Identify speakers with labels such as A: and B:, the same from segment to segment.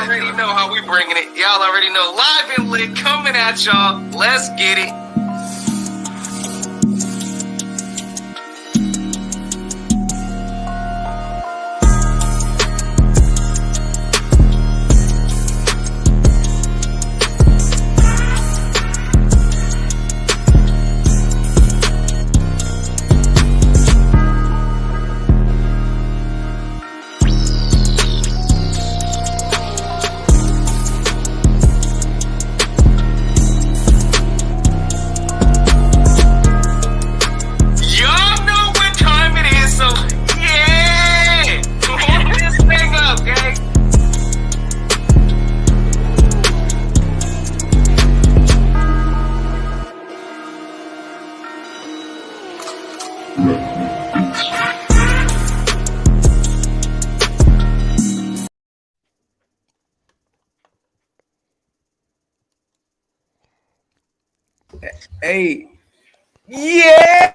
A: already know how we bringing it. Y'all already know. Live and lit coming at y'all. Let's get it.
B: Hey, yeah!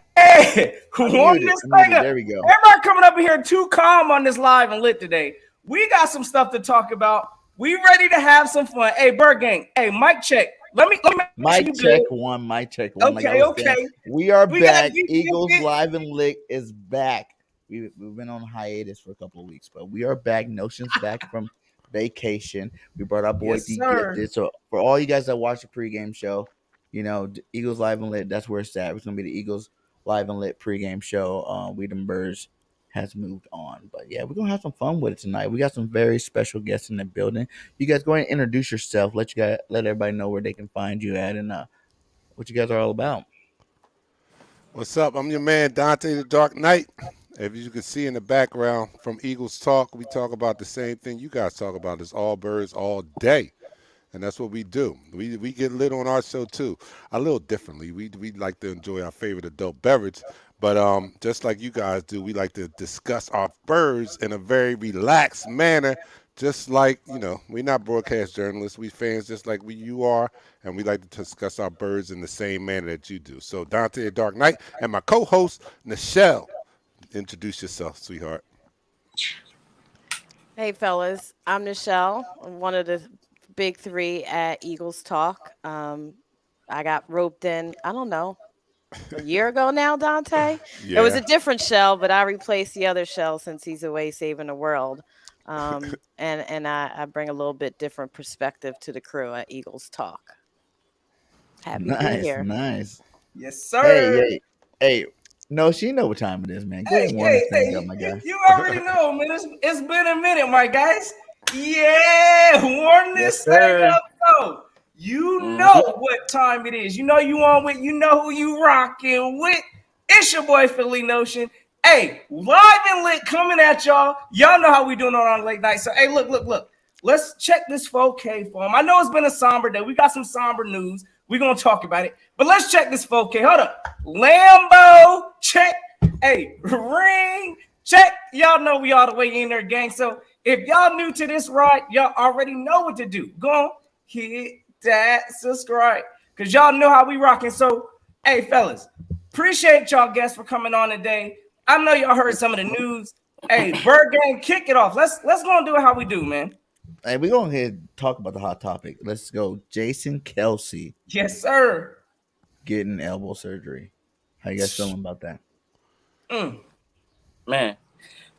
B: Warm this thing up.
C: There we go.
B: Everybody coming up here too calm on this live and lit today. We got some stuff to talk about. We ready to have some fun. Hey, Bird Gang. Hey, mic check. Let me
C: mic check one. Mic check one.
B: Okay.
C: We are back. Eagles Live and Lit is back. We've been on hiatus for a couple of weeks, but we are back. Notion's back from vacation. We brought our boy DEEGIFTED. So for all you guys that watch the pregame show, you know, Eagles Live and Lit, that's where it's at. It's going to be the Eagles Live and Lit pregame show. We Them Birds has moved on. But, yeah, we're going to have some fun with it tonight. We got some very special guests in the building. You guys go ahead and introduce yourself. Let everybody know where they can find you at and what you guys are all about.
D: What's up? I'm your man, Dante the Dark Knight. As you can see in the background from Eagles Talk, we talk about the same thing you guys talk about. It's all birds all day. And that's what we do. We get lit on our show too, a little differently. We like to enjoy our favorite adult beverage, but just like you guys do, we like to discuss our birds in a very relaxed manner. Just like, you know, we're not broadcast journalists. We fans just like you are, and we like to discuss our birds in the same manner that you do. So Dante the Dark Knight and my co-host Nichelle, introduce yourself, sweetheart.
E: Hey fellas, I'm Nichelle. I'm one of the big three at Eagles Talk. I got roped in, I don't know, a year ago now, Dante.
D: Yeah.
E: It was a different Shell, but I replaced the other Shell since he's away saving the world. And I bring a little bit different perspective to the crew at Eagles Talk. Happy to be here.
C: Nice.
B: Yes, sir.
C: Hey. No, she know what time it is, man.
B: Hey,
C: my guy.
B: You already know, man. It's been a minute, my guys. Yeah, warm this thing up, though. You know what time it is. You know you on with. You know who you rocking with. It's your boy Philly Notion. Hey, live and lit coming at y'all. Y'all know how we doing on late night. So, hey, look. Let's check this 4K form. I know it's been a somber day. We got some somber news. We're going to talk about it. But let's check this 4K. Hold up. Lambo, check. Hey, ring, check. Y'all know we all the way in there, gang. So if y'all new to this ride, y'all already know what to do. Go on, hit that subscribe. Because y'all know how we rocking. So, hey, fellas, appreciate y'all guests for coming on today. I know y'all heard some of the news. Hey, Bird Gang, kick it off. Let's go and do it how we do, man.
C: Hey, we're going ahead and talk about the hot topic. Let's go. Jason Kelce.
B: Yes, sir.
C: Getting elbow surgery. How you guys feeling about that?
A: Man,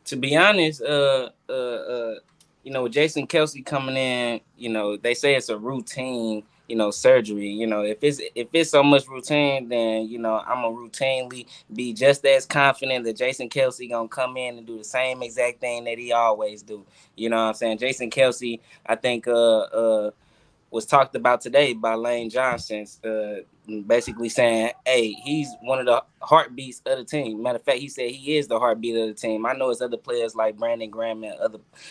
A: to be honest, you know, with Jason Kelce coming in, you know, they say it's a routine, you know, surgery. You know, if it's so much routine, then, you know, I'm gonna routinely be just as confident that Jason Kelce gonna come in and do the same exact thing that he always do. You know what I'm saying? Jason Kelce, I think was talked about today by Lane Johnson, basically saying, hey, he's one of the heartbeats of the team. Matter of fact, he said he is the heartbeat of the team. I know it's other players like Brandon Graham and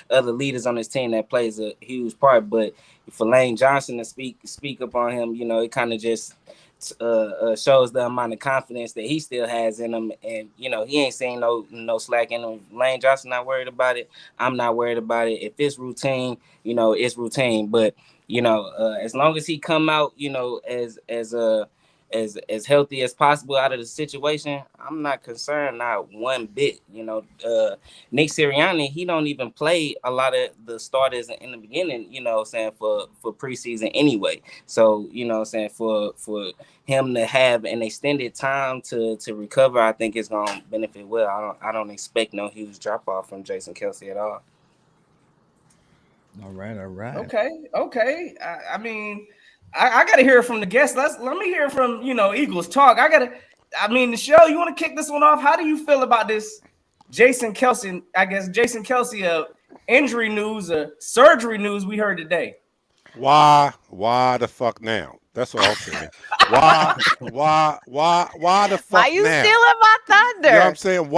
A: other leaders on this team that plays a huge part, but for Lane Johnson to speak up on him, you know, it kind of just shows the amount of confidence that he still has in him. And, you know, he ain't saying no slack in him. Lane Johnson not worried about it. I'm not worried about it. If it's routine, you know, it's routine. But, you know, as long as he come out, you know, as as healthy as possible out of the situation, I'm not concerned, not one bit. Nick Sirianni, he don't even play a lot of the starters in the beginning, saying for preseason anyway. So, saying for him to have an extended time to recover, I think it's gonna benefit well. I don't expect no huge drop off from Jason Kelce at all.
C: All right.
B: Okay. I mean, I got to hear from the guests. Let me hear from Eagles talk. Michelle, you want to kick this one off? How do you feel about this Jason Kelce? I guess Jason Kelce injury news, surgery news we heard today.
D: Why the fuck now? That's what I'm saying. Why the fuck
E: Why you
D: now?
E: stealing my thunder?
D: You know what I'm saying?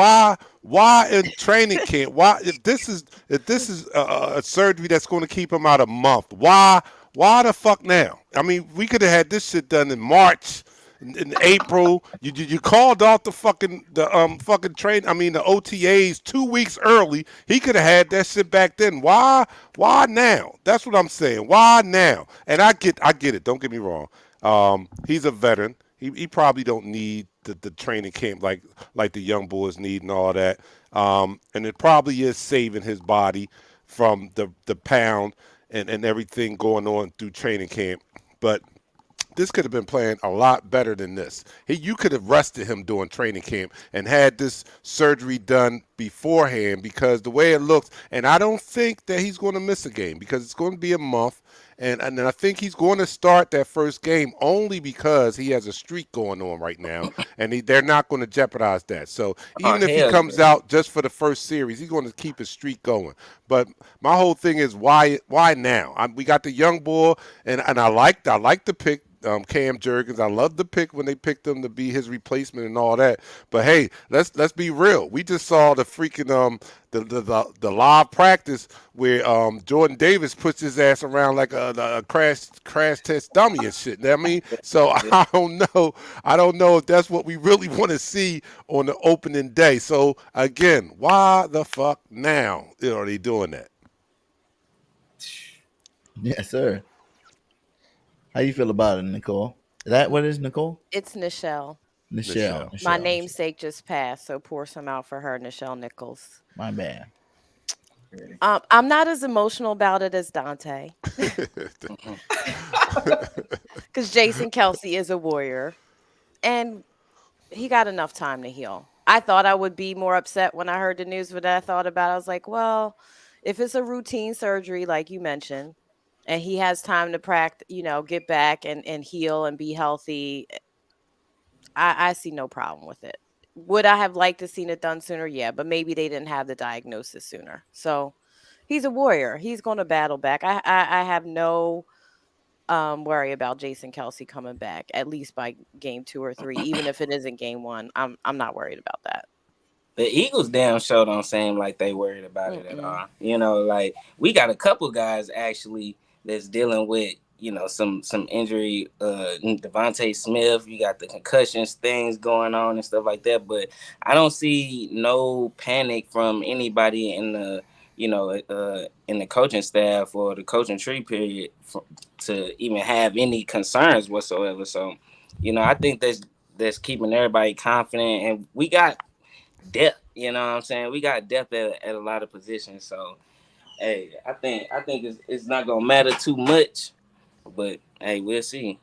D: Why in training camp? Why if this is a surgery that's going to keep him out a month? Why the fuck now? I mean, we could have had this shit done in March, in April. You called off the fucking train. I mean the OTAs 2 weeks early. He could have had that shit back then. Why now? That's what I'm saying. Why now? And I get it. Don't get me wrong. He's a veteran. He probably don't need the training camp like the young boys need and all that. And it probably is saving his body from the pound and everything going on through training camp. But this could have been playing a lot better than this. You could have rested him during training camp and had this surgery done beforehand, because the way it looks, and I don't think that he's going to miss a game because it's going to be a month. And I think he's going to start that first game only because he has a streak going on right now, and they're not going to jeopardize that. So even if he comes out just for the first series, he's going to keep his streak going. But my whole thing is why now? We got the young boy, and I like the pick. Cam Jurgens. I love the pick when they picked him to be his replacement and all that. But hey, let's be real. We just saw the freaking the live practice where Jordan Davis puts his ass around like a crash test dummy and shit. You know what I mean? So I don't know if that's what we really want to see on the opening day. So again, why the fuck now are they doing that?
C: Yes, sir. How you feel about it, Nicole? Is that what it is, Nicole?
E: It's Nichelle.
C: Nichelle.
E: My namesake just passed, so pour some out for her, Nichelle Nichols.
C: My bad.
E: I'm not as emotional about it as Dante. Because Jason Kelce is a warrior. And he got enough time to heal. I thought I would be more upset when I heard the news, but I thought about it. I was like, well, if it's a routine surgery, like you mentioned, and he has time to practice, get back and heal and be healthy, I see no problem with it. Would I have liked to seen it done sooner? Yeah, but maybe they didn't have the diagnosis sooner. So he's a warrior. He's going to battle back. I have no worry about Jason Kelce coming back, at least by game 2 or 3, even if it isn't game 1. I'm not worried about that.
A: The Eagles damn sure don't seem like they worried about it at all. Like we got a couple guys actually that's dealing with, some injury. Devontae Smith, you got the concussions things going on and stuff like that. But I don't see no panic from anybody in the, in the coaching staff or the coaching tree period to even have any concerns whatsoever. So, I think that's keeping everybody confident, and we got depth. You know what I'm saying? We got depth at a lot of positions. So, hey, I think it's not gonna matter too much, but hey, we'll see.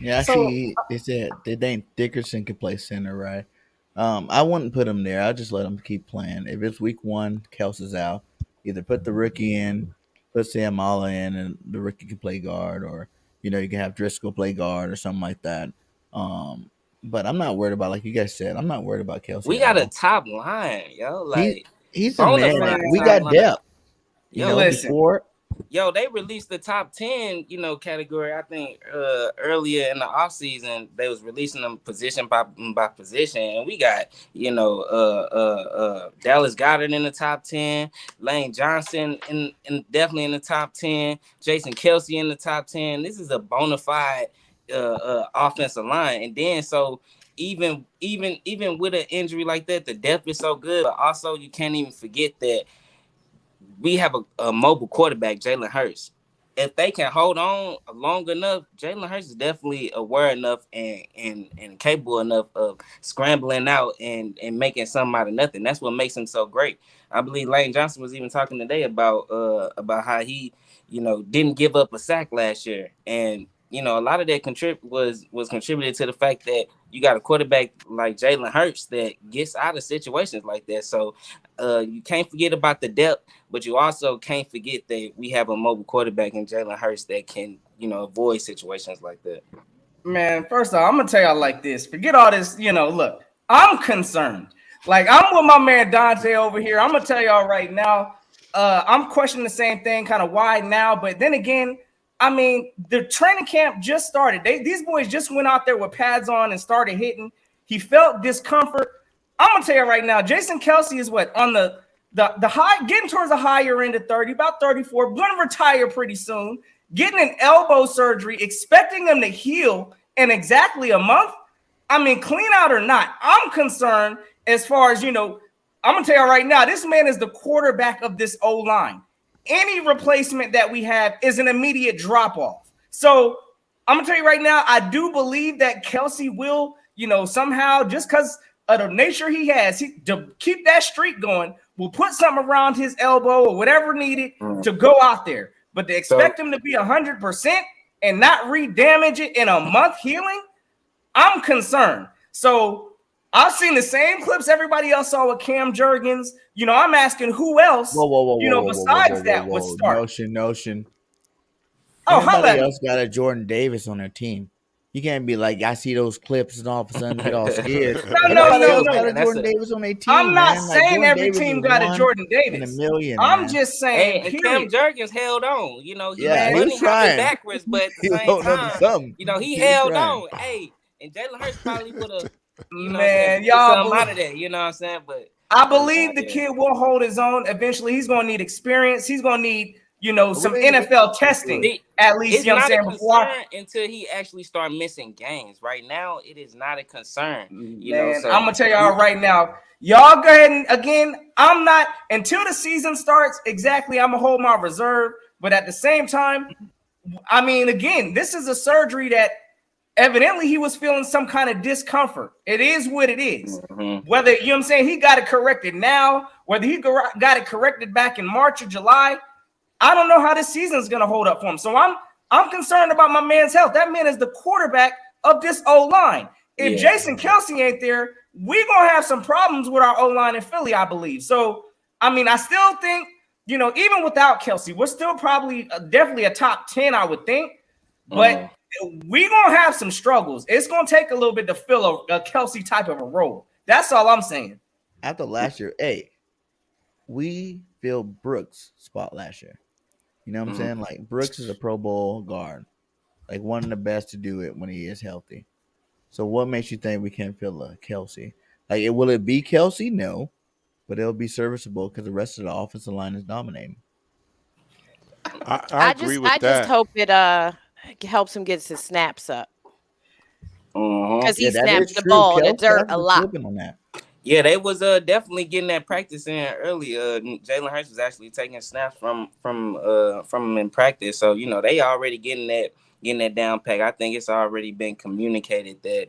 C: Yeah, actually, they said they think Dickerson could play center, right? I wouldn't put him there. I'll just let him keep playing. If it's week 1, Kelsey's out, either put the rookie in, put Sam Alla in, and the rookie can play guard, or you can have Driscoll play guard or something like that. But I'm not worried about, like you guys said, I'm not worried about Kelce.
A: We got a top line, yo. Like
C: he's a man. We got depth.
A: Listen.
C: Before.
A: Yo, they released the top 10, category. I think earlier in the offseason, they was releasing them position by position. And we got, Dallas Goedert in the top 10, Lane Johnson in definitely in the top 10, Jason Kelce in the top 10. This is a bona fide offensive line. And then so even with an injury like that, the depth is so good. But also you can't even forget that we have a mobile quarterback, Jalen Hurts. if they can hold on long enough, Jalen Hurts is definitely aware enough and capable enough of scrambling out and making something out of nothing. That's what makes him so great. I believe Lane Johnson was even talking today about how he, didn't give up a sack last year. And a lot of that was contributed to the fact that you got a quarterback like Jalen Hurts that gets out of situations like that. So you can't forget about the depth, but you also can't forget that we have a mobile quarterback in Jalen Hurts that can, avoid situations like that.
B: Man, first off, I'm gonna tell y'all like this. Forget all this, look, I'm concerned. Like, I'm with my man Dante over here. I'm gonna tell y'all right now. I'm questioning the same thing, kind of why now, but then again, I mean, the training camp just started. These boys just went out there with pads on and started hitting. He felt discomfort. I'm gonna tell you right now, Jason Kelce is what, on the high, getting towards the higher end of 30, about 34, gonna retire pretty soon, getting an elbow surgery, expecting them to heal in exactly a month. I mean, clean out or not, I'm concerned as far as, I'm gonna tell you right now, this man is the quarterback of this O-line. Any replacement that we have is an immediate drop-off. So I'm gonna tell you right now, I do believe that Kelce will, somehow, just because of the nature he has, to keep that streak going, will put something around his elbow or whatever needed to go out there. But to expect him to be 100% and not re-damage it in a month healing, I'm concerned. So I've seen the same clips everybody else saw with Cam Jurgens. I'm asking who else, besides that would start.
C: Notion.
B: Oh,
C: everybody else got a Jordan Davis on their team. You can't be like, I see those clips and all of a sudden get all scared.
B: No.
C: Got a Jordan Davis on their team.
B: I'm not saying every team got a Jordan Davis.
C: In a million.
B: I'm just saying.
A: And Cam Jurgens held on. He
C: was trying
A: backwards, but at the same time, he held on. Hey, and Jalen Hurts probably would have.
B: Man,
A: y'all out of that. You know what I'm saying? But
B: I believe the kid will hold his own. Eventually, he's going to need experience. He's going to need, some NFL testing. At least,
A: it's not a concern until he actually start missing games. Right now, it is not a concern.
B: So I'm gonna tell y'all right now. Y'all go ahead and again, I'm not until the season starts. Exactly, I'm gonna hold my reserve. But at the same time, I mean, again, this is a surgery that evidently he was feeling some kind of discomfort. It is what it is.
A: Mm-hmm.
B: Whether he got it corrected now, whether he got it corrected back in March or July. I don't know how this season is going to hold up for him. So I'm concerned about my man's health. That man is the quarterback of this O-line. If Jason Kelce ain't there, we're going to have some problems with our O-line in Philly, I believe. So, I mean, I still think, even without Kelce, we're still probably definitely a top 10, I would think. But we're going to have some struggles. It's going to take a little bit to fill a Kelce type of a role. That's all I'm saying.
C: After last year, we filled Brooks' spot last year. You know what I'm saying? Like, Brooks is a Pro Bowl guard. Like, one of the best to do it when he is healthy. So what makes you think we can't fill a Kelce? Like, will it be Kelce? No. But it'll be serviceable because the rest of the offensive line is dominating.
D: I agree with that.
E: I just hope it helps him get his snaps up. Because he snaps the ball in the dirt a lot.
C: On that.
A: Yeah, they was definitely getting that practice in early. Jalen Hurts was actually taking snaps from him in practice, so they already getting that down pack. I think it's already been communicated that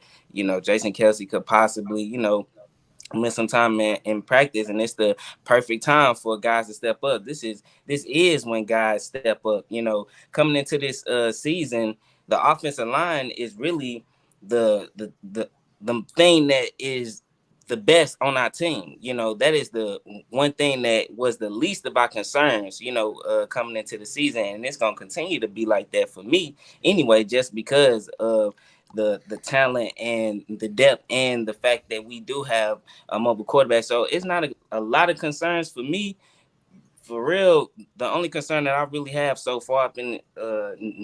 A: Jason Kelce could possibly miss some time in practice, and it's the perfect time for guys to step up. This is when guys step up. Coming into this season, the offensive line is really the thing that is the best on our team. That is the one thing that was the least of our concerns, coming into the season. And it's going to continue to be like that for me anyway, just because of the talent and the depth and the fact that we do have a mobile quarterback. So it's not a lot of concerns for me. For real, the only concern that I really have so far,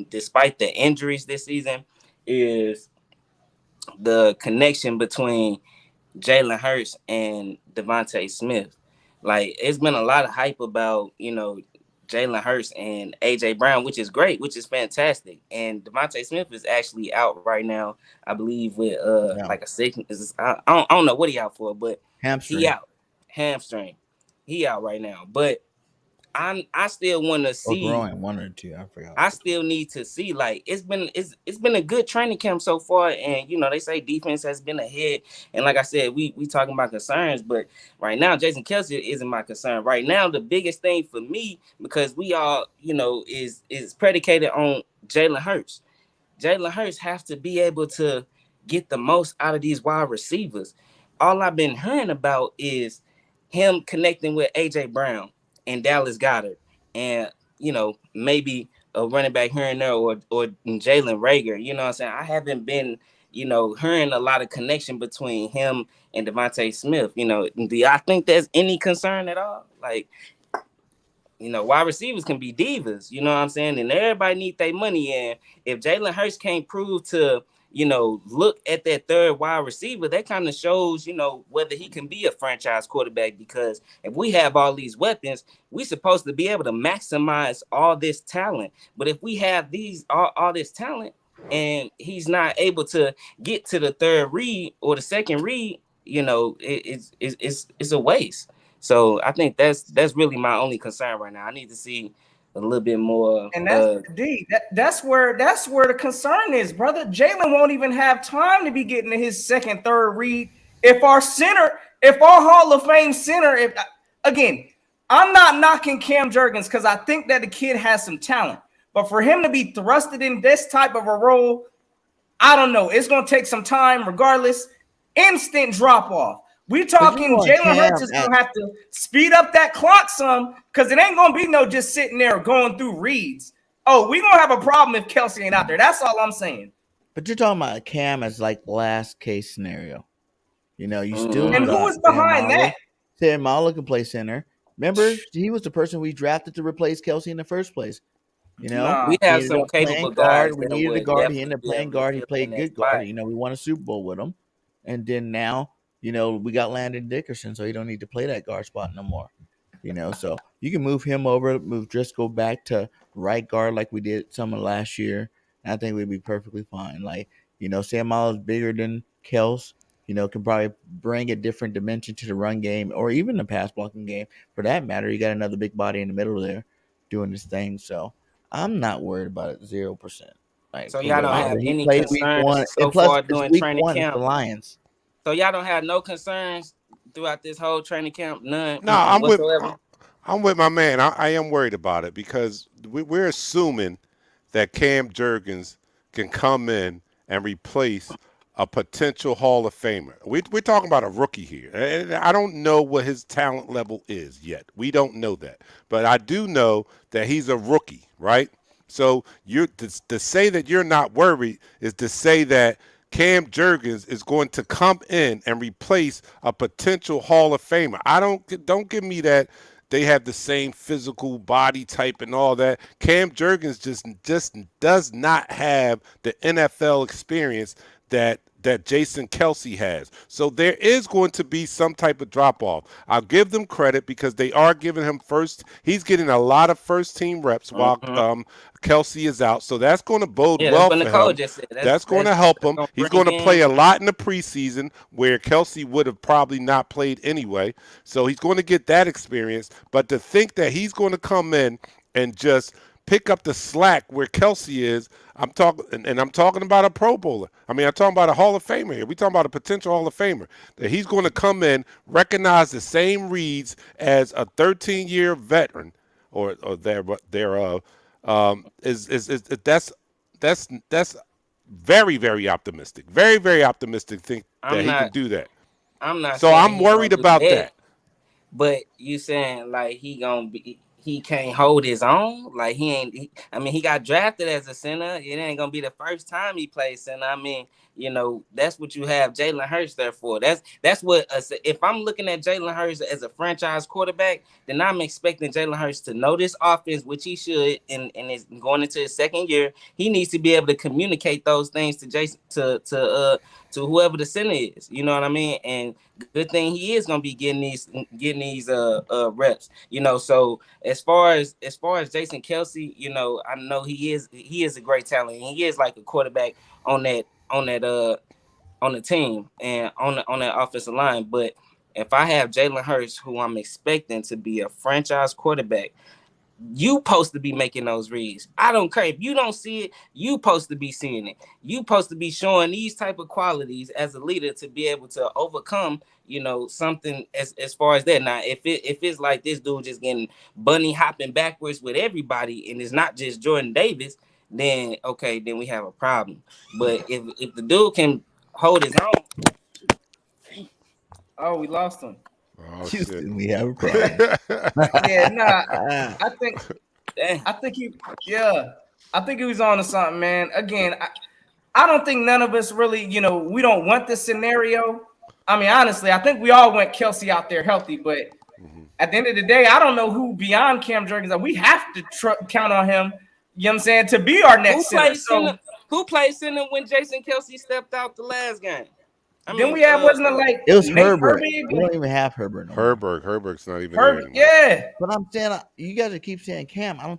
A: despite the injuries this season, is the connection between Jalen Hurts and Devontae Smith. Like, it's been a lot of hype about, Jalen Hurts and AJ Brown, which is great, which is fantastic. And Devontae Smith is actually out right now, I believe, with like a sickness. I don't know what he out for, but
C: hamstring.
A: He out. Hamstring. He out right now. But I still want to see.
C: Growing, one or two. I forgot.
A: I still need to see. Like it's been a good training camp so far, and they say defense has been ahead. And like I said, we talking about concerns, but right now Jason Kelce isn't my concern. Right now, the biggest thing for me, because we all is predicated on Jalen Hurts. Jalen Hurts has to be able to get the most out of these wide receivers. All I've been hearing about is him connecting with AJ Brown and Dallas Goedert, and maybe a running back here and there, or Jalen Reagor. You know what I'm saying? I haven't been hearing a lot of connection between him and Devontae Smith. Do I think there's any concern at all? Like, wide receivers can be divas, you know what I'm saying? And everybody need their money. And if Jalen Hurts can't prove to, look at that third wide receiver, that kind of shows, whether he can be a franchise quarterback. Because if we have all these weapons, we're supposed to be able to maximize all this talent. But if we have all this talent and he's not able to get to the third read or the second read, it's a waste. So I think that's really my only concern right now. I need to see a little bit more.
B: And that's where the concern is, brother. Jalen won't even have time to be getting to his second, third read. If our Hall of Fame center, again, I'm not knocking Cam Jurgens because I think that the kid has some talent. But for him to be thrusted in this type of a role, I don't know. It's going to take some time regardless. Instant drop off. We talking Jalen Hurts is going to have to speed up that clock some, because it ain't going to be no just sitting there going through reads. Oh, we're going to have a problem if Kelce ain't out there. That's all I'm saying.
C: But you're talking about Cam as like last case scenario. You still
B: and who is behind that?
C: Sam Mala can play center. Remember, he was the person we drafted to replace Kelce in the first place.
A: We have some capable guys.
C: We needed a guard. He ended up playing guard. He played good guard. We won a Super Bowl with him. And then now, we got Landon Dickerson, so you don't need to play that guard spot no more. So you can move him over, move Driscoll back to right guard like we did some of last year. And I think we'd be perfectly fine. Like, Sam Miles bigger than Kels, can probably bring a different dimension to the run game or even the pass blocking game. For that matter, you got another big body in the middle there doing this thing. So I'm not worried about it 0%. Like,
A: so y'all don't have any concerns so far doing training camp?
C: The Lions.
A: So y'all don't have no concerns throughout this whole training camp? None?
D: No, I'm with my man. I am worried about it because we're assuming that Cam Jurgens can come in and replace a potential Hall of Famer. We're talking about a rookie here. And I don't know what his talent level is yet. We don't know that. But I do know that he's a rookie, right? So to say that you're not worried is to say that Cam Jurgens is going to come in and replace a potential Hall of Famer. Don't give me that they have the same physical body type and all that. Cam Jurgens just does not have the NFL experience that Jason Kelce has. So there is going to be some type of drop-off. I'll give them credit because they are giving him he's getting a lot of first-team reps while Kelce is out. So that's going to bode well for him. That's going to help him. He's going to play a lot in the preseason where Kelce would have probably not played anyway. So he's going to get that experience. But to think that he's going to come in and just pick up the slack where Kelce is, I'm talking about a Pro Bowler. I'm talking about a Hall of Famer here. We're talking about a potential Hall of Famer. That he's going to come in, recognize the same reads as a 13-year veteran or thereof. That's very, very optimistic. Very, very optimistic. Think that he can do that.
A: I'm not.
D: So I'm worried about that.
A: But you saying like he can't hold his own? Like he got drafted as a center. It ain't gonna be the first time he plays center. That's what you have Jalen Hurts there for. That's what if I'm looking at Jalen Hurts as a franchise quarterback, then I'm expecting Jalen Hurts to know this offense, which he should, and is going into his second year. He needs to be able to communicate those things to Jason to whoever the center is. You know what I mean? And good thing he is gonna be getting these reps. So as far as Jason Kelce, I know he is a great talent. And he is like a quarterback on the team and on that offensive line. But if I have Jalen Hurts, who I'm expecting to be a franchise quarterback, You supposed to be making those reads. I don't care if you don't see it. You supposed to be seeing it. You supposed to be showing these type of qualities as a leader to be able to overcome, something as far as that. Now, if it's like this dude just getting bunny hopping backwards with everybody, and it's not just Jordan Davis, then okay, then we have a problem. But if the dude can hold his own,
B: oh, we lost him.
D: Oh,
C: Houston,
D: shit.
C: we have a problem.
B: Yeah, nah. I think he was on to something, man. Again, I don't think none of us really, we don't want this scenario. I mean, honestly, I think we all want Kelsey out there healthy, but at the end of the day, I don't know who beyond Cam Jurgens. We have to count on him, you know what I'm saying, to be our next center.
A: Who played center when Jason Kelsey stepped out the last game?
B: Then we had wasn't it like
C: it was
B: Nate
C: Herbert.
B: Herbie?
C: We don't even have Herbert. No
D: Herbert's not even
B: Herbert,
D: there anymore.
B: yeah.
C: But I'm saying you guys keep saying Cam. I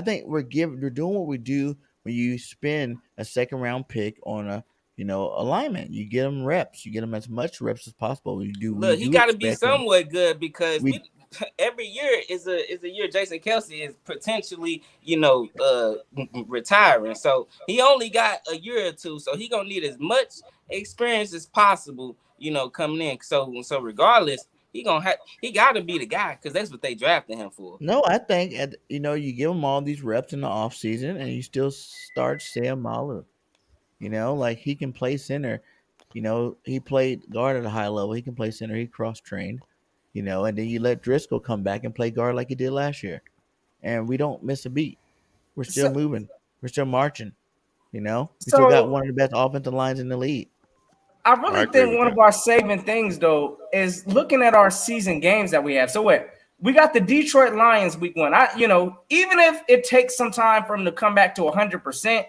C: think we're doing what we do when you spend a second round pick on a alignment. You get them reps. You get them as much reps as possible.
A: Look, he got to be somewhat good because every year is a year Jason Kelsey is potentially retiring. So he only got a year or two. So he gonna need as much experience as possible. Coming in. So regardless, he got to be the guy because that's what they drafted him for.
C: No, I think you give him all these reps in the offseason and you still start Sam Malu. Like he can play center. He played guard at a high level. He can play center. He cross trained. And then you let Driscoll come back and play guard like he did last year, and we don't miss a beat. We're still moving. We're still marching. We still got one of the best offensive lines in the league.
B: I really think one of our saving things, though, is looking at our season games that we have. So we got the Detroit Lions week 1. Even if it takes some time for them to come back to 100%,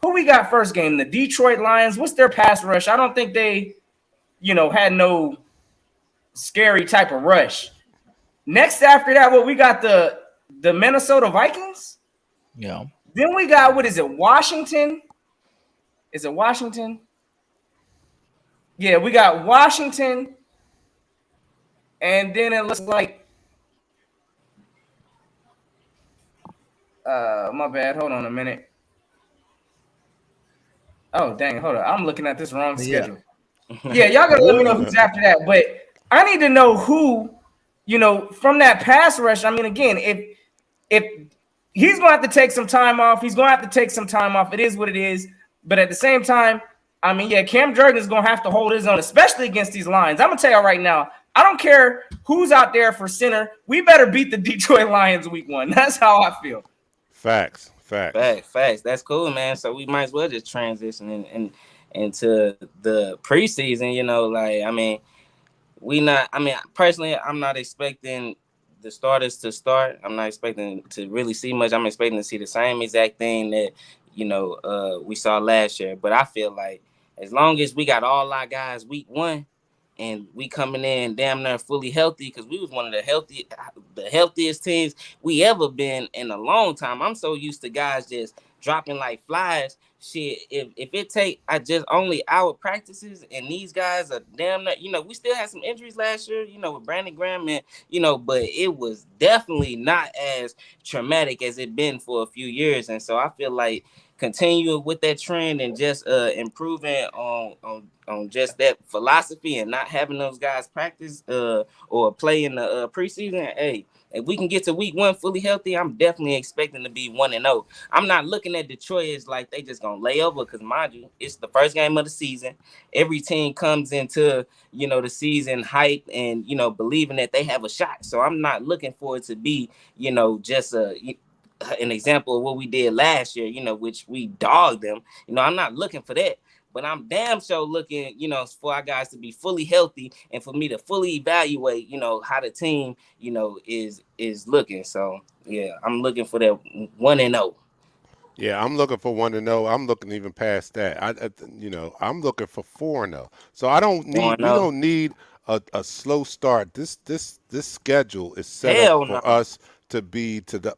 B: who we got first game? The Detroit Lions. What's their pass rush? I don't think they, had no scary type of rush. Next after that, we got the Minnesota Vikings.
C: Yeah.
B: Then we got, what is it, Washington? Is it Washington? Yeah, we got Washington, and then it looks like my bad. Hold on a minute. Oh, dang, hold on. I'm looking at this wrong schedule. Yeah, y'all gotta let me know who's after that. But I need to know who, from that pass rush. I mean, again, if he's gonna have to take some time off, It is what it is. But at the same time, I mean, yeah, Cam Jurgens is going to have to hold his own, especially against these Lions. I'm going to tell you right now, I don't care who's out there for center. We better beat the Detroit Lions week 1. That's how I feel.
D: Facts.
A: That's cool, man. So we might as well just transition into the preseason, personally, I'm not expecting the starters to start. I'm not expecting to really see much. I'm expecting to see the same exact thing that, we saw last year. But I feel like as long as we got all our guys week 1 and we coming in damn near fully healthy, because we was one of the healthiest teams we ever been in a long time. I'm so used to guys just dropping like flies. Shit, if it take just only our practices and these guys are damn near, we still had some injuries last year, with Brandon Graham and, but it was definitely not as traumatic as it been for a few years. And so I feel like continuing with that trend and just improving on just that philosophy and not having those guys practice or play in the preseason. Hey, if we can get to week 1 fully healthy, I'm definitely expecting to be 1-0. I'm not looking at Detroit as like they just gonna lay over, because mind you, it's the first game of the season. Every team comes into the season hype and believing that they have a shot. So I'm not looking for it to be just an example of what we did last year, which we dogged them. I'm not looking for that. But I'm damn sure looking, for our guys to be fully healthy and for me to fully evaluate, how the team, is looking. So yeah, I'm looking for that 1-0.
D: Yeah, I'm looking for 1-0. I'm looking even past that. I'm looking for 4-0. So we don't need a slow start. This schedule is set up for us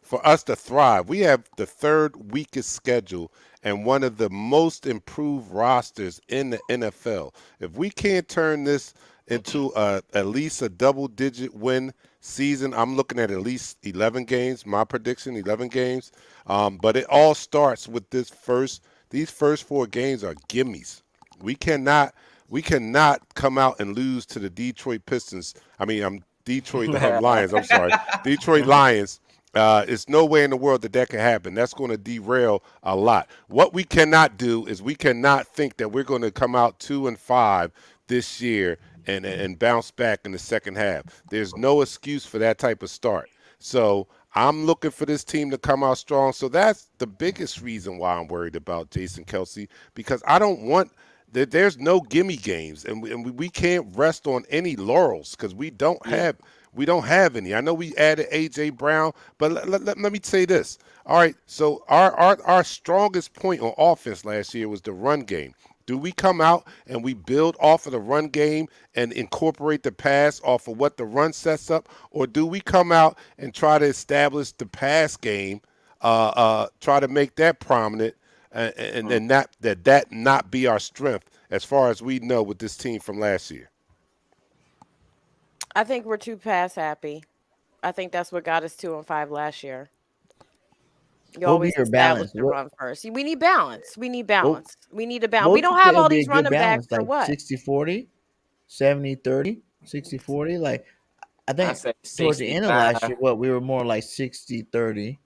D: for us to thrive. We have the 3rd weakest schedule and one of the most improved rosters in the NFL. If we can't turn this into at least a double-digit win season. I'm looking at least 11 games. My prediction, 11 games. But it all starts with these first 4 games are gimmies. We cannot we cannot come out and lose to the Detroit Pistons. I mean, Detroit Lions. I'm sorry, Detroit Lions. It's no way in the world that can happen. That's going to derail a lot. What we cannot do is we cannot think that we're going to come out 2-5 this year and bounce back in the second half. There's no excuse for that type of start. So I'm looking for this team to come out strong. So that's the biggest reason why I'm worried about Jason Kelsey, because I don't want that. There's no gimme games, and we can't rest on any laurels because we don't have any. I know we added A.J. Brown, but let me say this. All right, so our strongest point on offense last year was the run game. Do we come out and we build off of the run game and incorporate the pass off of what the run sets up, or do we come out and try to establish the pass game, try to make that prominent, and not be our strength as far as we know with this team from last year?
E: I think we're too pass happy. I think that's what got us 2-5 last year. You always establish the run first. We need balance. We need balance. We need a balance. We don't have all these running backs for what?
C: 60-40, 70-30, 60-40. Like, I think towards the end of last year, we were more like 60-30,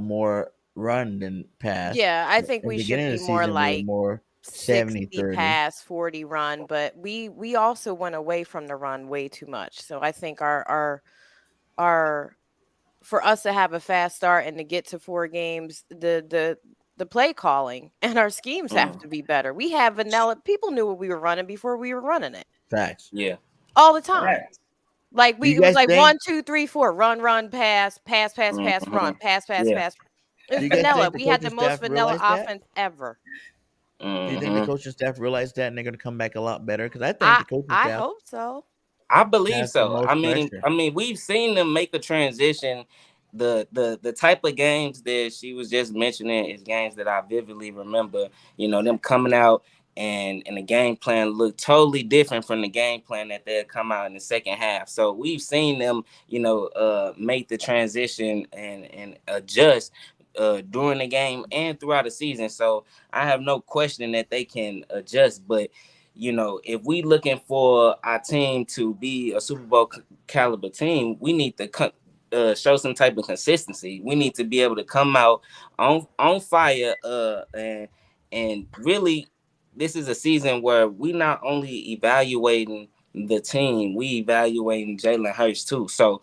C: more run than pass.
E: Yeah, I think we should be more like more 70-30 pass, 40 run, but we also went away from the run way too much. So I think our for us to have a fast start and to get to 4 games, the play calling and our schemes have to be better. We have vanilla. People knew what we were running before we were running it.
C: Facts.
A: Yeah.
E: All the time. Facts. Like it was like 1, 2, 3, 4, run, pass, run, pass. It's vanilla. We had the most vanilla offense ever.
C: Do you think the coaching staff realized that and they're going to come back a lot better? Because I think the coaching staff.
E: I hope so.
A: I believe so. I mean, we've seen them make a transition. The type of games that she was just mentioning is games that I vividly remember. Them coming out and the game plan looked totally different from the game plan that they'll come out in the second half. So we've seen them, make the transition and adjust during the game and throughout the season. So I have no question that they can adjust. But if we looking for our team to be a Super Bowl caliber team, we need to show some type of consistency. We need to be able to come out on fire, and really, this is a season where we not only evaluating the team, we evaluating Jalen Hurts too. So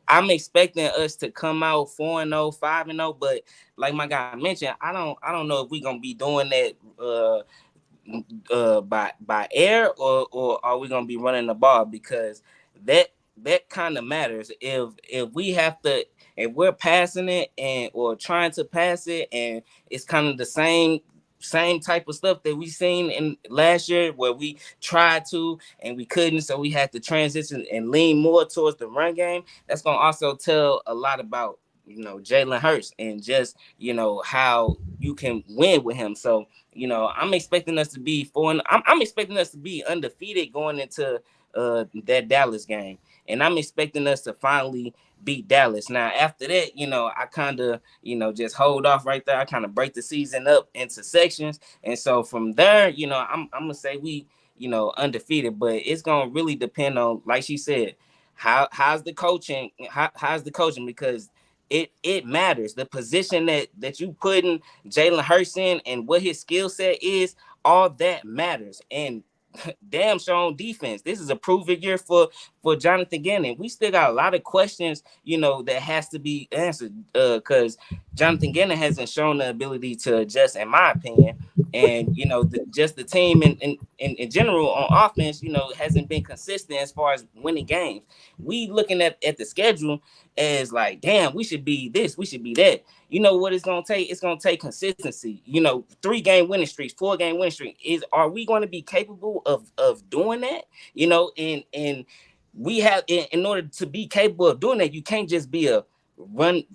A: I'm expecting us to come out 4-0, 5-0, but like my guy mentioned, I don't know if we're gonna be doing that by air or are we gonna be running the ball, because that kind of matters. If we're passing it or trying to pass it, and it's kind of the same type of stuff that we seen in last year where we tried to and we couldn't, so we had to transition and lean more towards the run game. That's gonna also tell a lot about Jalen Hurts and just how you can win with him. So I'm expecting us to be I'm expecting us to be undefeated going into that Dallas game, and I'm expecting us to finally beat Dallas. Now after that, I kind of just hold off right there. I kind of break the season up into sections, and so from there, I'm gonna say we undefeated, but it's gonna really depend on, like she said, how's the coaching, because it matters. The position that you putting Jalen Hurts in and what his skill set is, all that matters. And damn sure on defense, this is a proven year for Jonathan Gannon. We still got a lot of questions, that has to be answered, because Jonathan Gannon hasn't shown the ability to adjust, in my opinion. And just the team in general on offense, hasn't been consistent as far as winning games. We looking at the schedule as like, damn, we should be this, we should be that. What it's gonna take? It's gonna take consistency. 3-game winning streaks, 4-game winning streak. Are we going to be capable of doing that? And we have, in order to be capable of doing that, you can't just be a run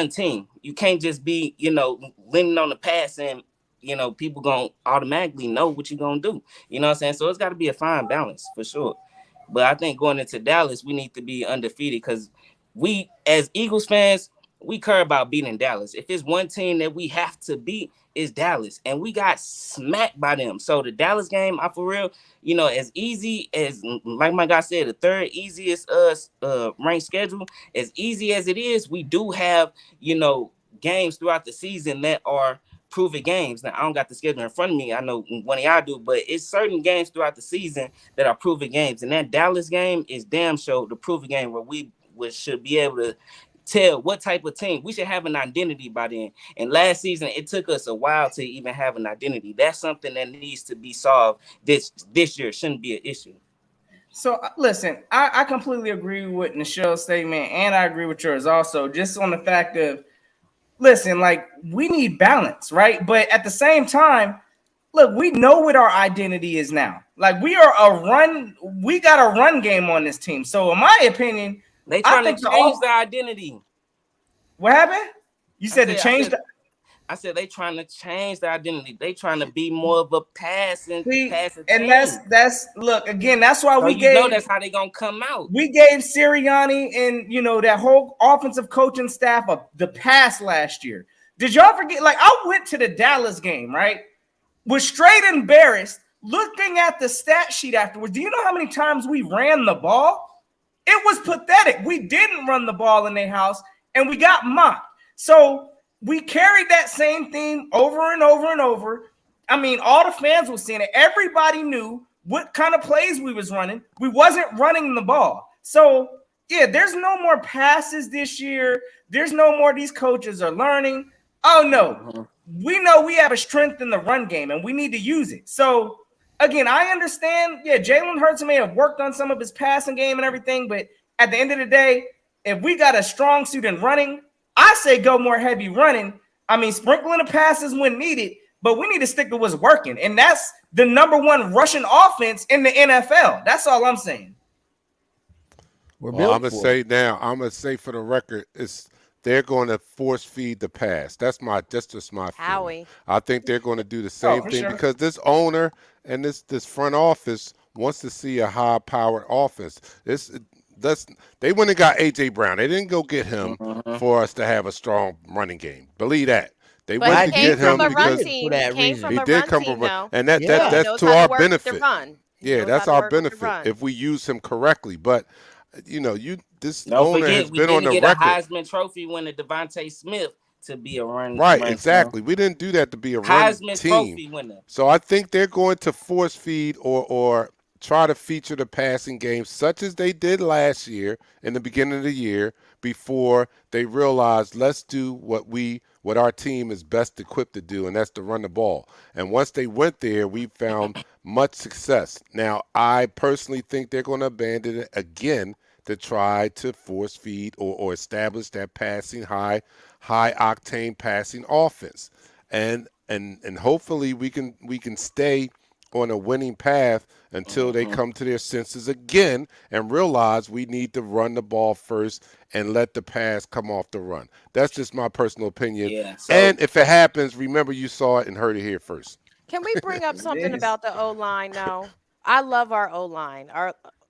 A: team. You can't just be leaning on the pass and people gonna automatically know what you're gonna do. You know what I'm saying? So it's got to be a fine balance for sure. But I think going into Dallas, we need to be undefeated because we, as Eagles fans, we care about beating Dallas. If it's one team that we have to beat, it's Dallas, and we got smacked by them. So the Dallas game, I for real, as easy as, like my guy said, the third easiest ranked schedule. As easy as it is, we do have games throughout the season that are proven games. Now I don't got the schedule in front of me. I know one of y'all do, but it's certain games throughout the season that are proven games, and that Dallas game is damn sure the proven game where we should be able to tell what type of team we should have an identity by then. And last season, it took us a while to even have an identity. That's something that needs to be solved this year. Shouldn't be an issue.
B: So listen, I completely agree with Nichelle's statement, and I agree with yours also. Just on the fact of, listen, like, we need balance, right? But at the same time, look, we know what our identity is now. Like, we got a run game on this team. So in my opinion,
A: they trying to change the identity.
B: What happened? You said to change the.
A: I said they trying to change the identity. They trying to be more of a passing team.
B: And that's look again. That's why
A: so
B: we
A: that's how they gonna come out.
B: We gave Sirianni and that whole offensive coaching staff the pass last year. Did y'all forget? Like, I went to the Dallas game, right? Was straight embarrassed looking at the stat sheet afterwards. Do you know how many times we ran the ball? It was pathetic. We didn't run the ball in their house, and we got mocked. So we carried that same theme over and over and over. I mean, all the fans were seeing it. Everybody knew what kind of plays we was running. We wasn't running the ball. So, yeah, there's no more passes this year. There's no more these coaches are learning. Oh, no. We know we have a strength in the run game, and we need to use it. So, again, I understand, Jalen Hurts may have worked on some of his passing game and everything, but at the end of the day, if we got a strong suit in running, I say go more heavy running. I mean, sprinkling the passes when needed, but we need to stick to what's working. And that's the number one rushing offense in the NFL. That's all I'm saying.
D: I'm going to say for the record, they're going to force feed the pass. That's just my feeling. I think they're going to do the same thing because this owner and this front office wants to see a high-powered offense. They went and got A.J. Brown. They didn't go get him for us to have a strong running game. Believe that. They went to get him because
E: he
D: did come from a, and that's to our benefit. Yeah, that's our benefit if we use him correctly. But this owner has been on the record.
A: We didn't get a Heisman Trophy winner, Devontae Smith, to be a run.
D: Right, exactly. We didn't do that to be a
A: Heisman
D: run team.
A: Trophy winner.
D: So I think they're going to force feed or try to feature the passing game such as they did last year in the beginning of the year before they realized let's do what our team is best equipped to do, and that's to run the ball. And once they went there, we found much success. Now, I personally think they're going to abandon it again to try to force feed or establish that passing high octane passing offense. And hopefully we can stay on a winning path until they come to their senses again and realize we need to run the ball first and let the pass come off the run. That's just my personal opinion.
A: Yeah,
D: and if it happens, remember you saw it and heard it here first.
E: Can we bring up something about the O-line now? I love our O-line.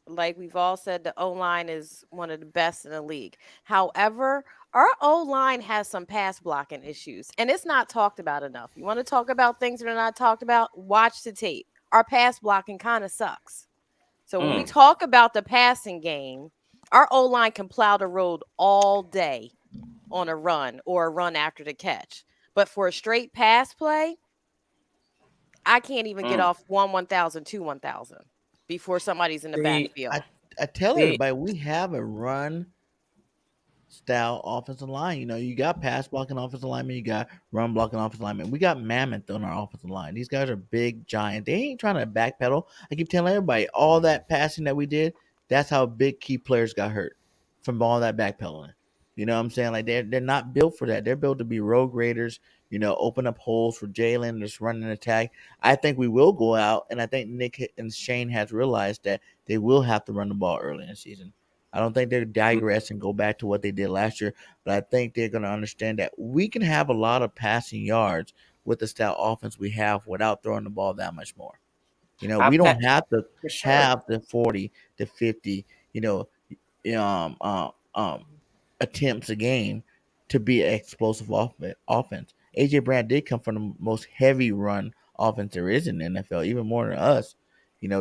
E: Like we've all said, the O-line is one of the best in the league. However, our O-line has some pass blocking issues, and it's not talked about enough. You want to talk about things that are not talked about? Watch the tape. Our pass blocking kind of sucks. So when we talk about the passing game, our O-line can plow the road all day on a run or a run after the catch. But for a straight pass play, I can't even get off 1,000, 1,000 before somebody's in the backfield.
C: I tell everybody, we have a run style offensive line. You got pass blocking offensive linemen, you got run blocking offensive linemen. We got mammoth on our offensive line. These guys are big, giant. They ain't trying to backpedal. I keep telling everybody, all that passing that we did, that's how big key players got hurt from all that backpedaling. You know what I'm saying? Like they're not built for that. They're built to be road graders, open up holes for Jalen, just run an attack. I think we will go out, and I think Nick and Shane has realized that they will have to run the ball early in the season. I don't think they're digress and go back to what they did last year, but I think they're going to understand that we can have a lot of passing yards with the style offense we have without throwing the ball that much more. We don't have to have the 40 to 50, um, um, um, attempts a game to be an explosive offense. AJ Brown did come from the most heavy run offense there is in the NFL, even more than us.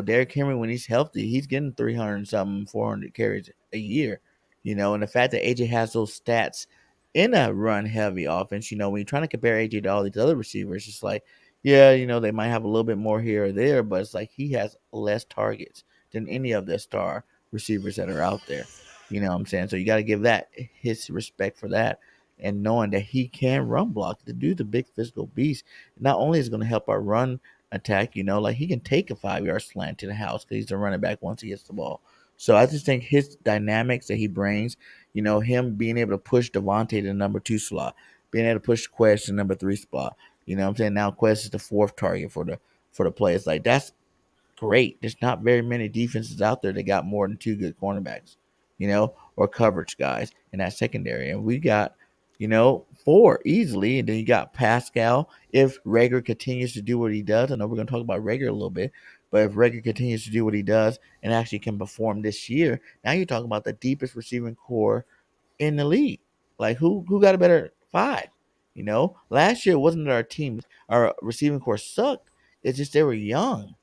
C: Derrick Henry, when he's healthy, he's getting 300 something, 400 carries a year. And the fact that AJ has those stats in a run heavy offense, when you're trying to compare AJ to all these other receivers, it's like, yeah, they might have a little bit more here or there, but it's like he has less targets than any of the star receivers that are out there. You know what I'm saying? So you got to give that his respect for that, and knowing that he can run block. The dude's a big physical beast. Not only is it going to help our run attack, like he can take a 5-yard slant to the house because he's a running back once he gets the ball. So I just think his dynamics that he brings, him being able to push Devontae to the number 2 slot, being able to push Quest to the number 3 spot. You know what I'm saying? Now Quest is the 4th target for the play. It's like that's great. There's not very many defenses out there that got more than 2 good cornerbacks, or coverage guys in that secondary. And we got, 4 easily. And then you got Pascal. If Rager continues to do what he does, I know we're going to talk about Rager a little bit, but if Rager continues to do what he does and actually can perform this year, now you're talking about the deepest receiving core in the league. Like who got a better 5? Last year wasn't that our receiving core sucked. It's just they were young.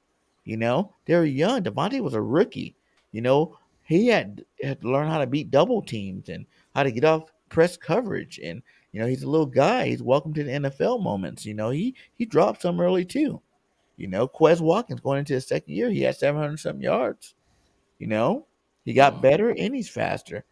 C: They were young. Devontae was a rookie. He had to learn how to beat double teams and how to get off press coverage. And he's a little guy. He's welcome to the NFL moments. He dropped some early too. Quez Watkins going into his 2nd year, he had 700 something yards. He got better and he's faster.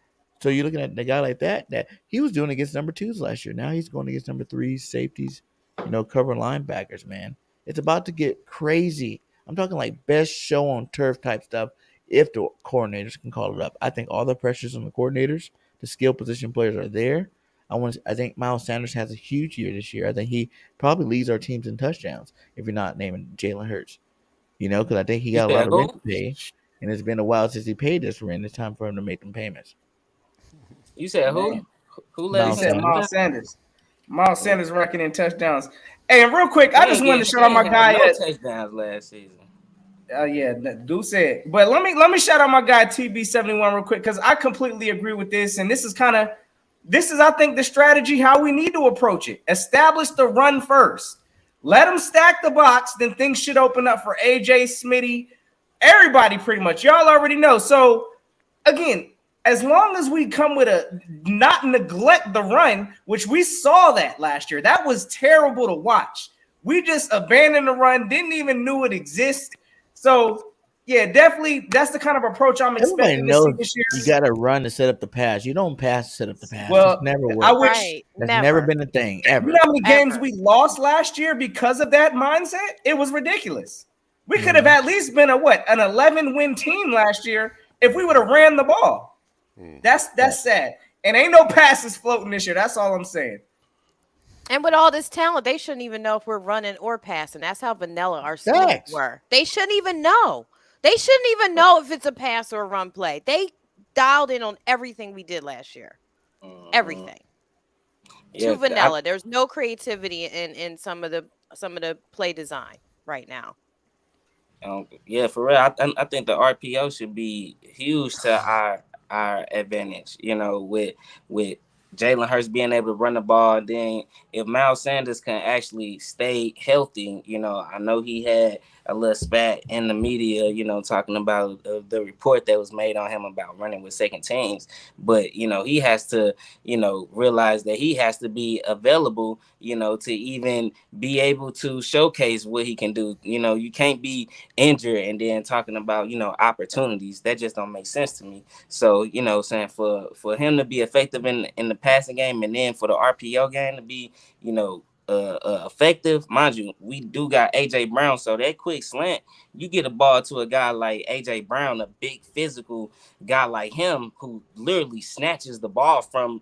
C: So you're looking at a guy like that he was doing against number 2s last year. Now he's going against number 3s, safeties, covering linebackers, man. It's about to get crazy. I'm talking like best show on turf type stuff if the coordinators can call it up. I think all the pressures on the coordinators, the skill position players are there. I think Miles Sanders has a huge year this year. I think he probably leads our teams in touchdowns if you're not naming Jalen Hurts. Because I think he got a lot of rent to pay, and it's been a while since he paid this rent. It's time for him to make them payments.
A: You said who? Who
B: let Miles Sanders. Miles Sanders ranking in touchdowns. Hey, and real quick, I just wanted to shout out my guy.
A: Touchdowns last season.
B: Yeah, do say it. But let me shout out my guy TB71 real quick because I completely agree with this. And this is I think the strategy how we need to approach it. Establish the run first. Let them stack the box, then things should open up for AJ, Smitty, everybody pretty much. Y'all already know. So again, as long as we come with a not neglect the run, which we saw that last year, that was terrible to watch. We just abandoned the run, didn't even knew it existed. So, yeah, definitely that's the kind of approach I'm expecting to see this year.
C: You got to run to set up the pass. You don't pass to set up the pass.
B: Well,
C: it's never worked.
B: I wish
C: that's never been a thing, ever.
B: You know how many games we lost last year because of that mindset? It was ridiculous. We could have at least been an 11-win team last year if we would have ran the ball. That's sad. And ain't no passes floating this year. That's all I'm saying.
E: And with all this talent, they shouldn't even know if we're running or passing. That's how vanilla our schemes were. They shouldn't even know. They shouldn't even know if it's a pass or a run play. They dialed in on everything we did last year. Everything. Too vanilla. There's no creativity in some of the play design right now.
A: Yeah, for real. I think the RPO should be huge to our advantage. With Jalen Hurts being able to run the ball, and then if Miles Sanders can actually stay healthy, I know he had a little spat in the media, talking about the report that was made on him about running with second teams. But, he has to, realize that he has to be available, to even be able to showcase what he can do. You can't be injured and then talking about, opportunities. That just don't make sense to me. So, saying for him to be effective in the passing game and then for the RPO game to be, effective. Mind you, we do got AJ Brown, so that quick slant, you get a ball to a guy like AJ Brown, a big physical guy like him who literally snatches the ball from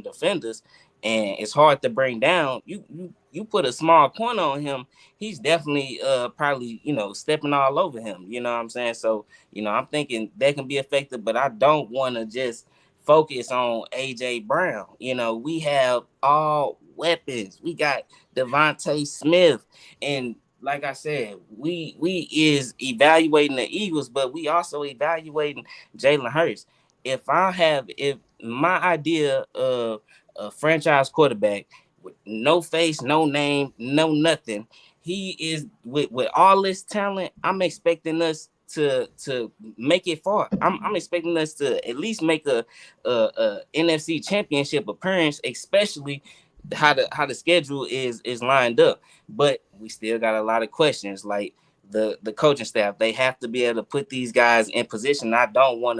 A: defenders, and it's hard to bring down. You put a small corner on him, he's definitely probably stepping all over him. You know what I'm saying? So I'm thinking that can be effective, but I don't want to just focus on AJ Brown. We have all weapons. We got Devontae Smith, and like I said, we is evaluating the Eagles, but we also evaluating Jalen Hurts. If my idea of a franchise quarterback with no face, no name, no nothing, he is with all this talent. I'm expecting us to make it far. I'm expecting us to at least make a NFC Championship appearance, especially how the schedule is lined up. But we still got a lot of questions, like the coaching staff. They have to be able to put these guys in position. I don't want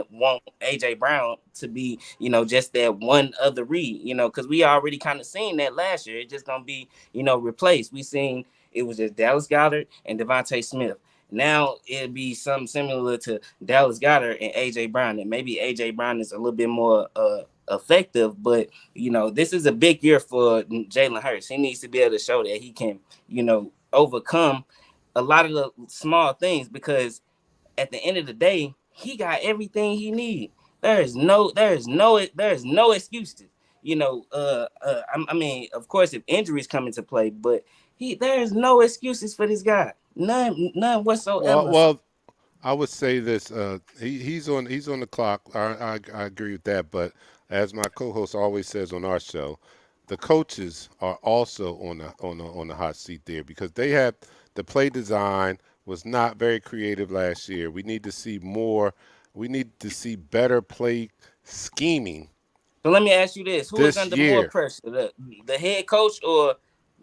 A: AJ Brown to be, just that one other read, because we already kind of seen that last year. It's just gonna be, replaced. We seen it was just Dallas Goedert and Devontae Smith. Now it'd be something similar to Dallas Goedert and AJ Brown, and maybe AJ Brown is a little bit more effective, but this is a big year for Jalen Hurts. He needs to be able to show that he can, overcome a lot of the small things, because at the end of the day, he got everything he needs. There's no excuses. I mean, of course, if injuries come into play, but there's no excuses for this guy. None whatsoever.
D: Well, I would say this. He's on the clock. I agree with that. But as my co-host always says on our show, the coaches are also on the hot seat there, because they have the play design was not very creative last year. We need to see more. We need to see better play scheming.
A: So let me ask you this: who is under more pressure, the head coach or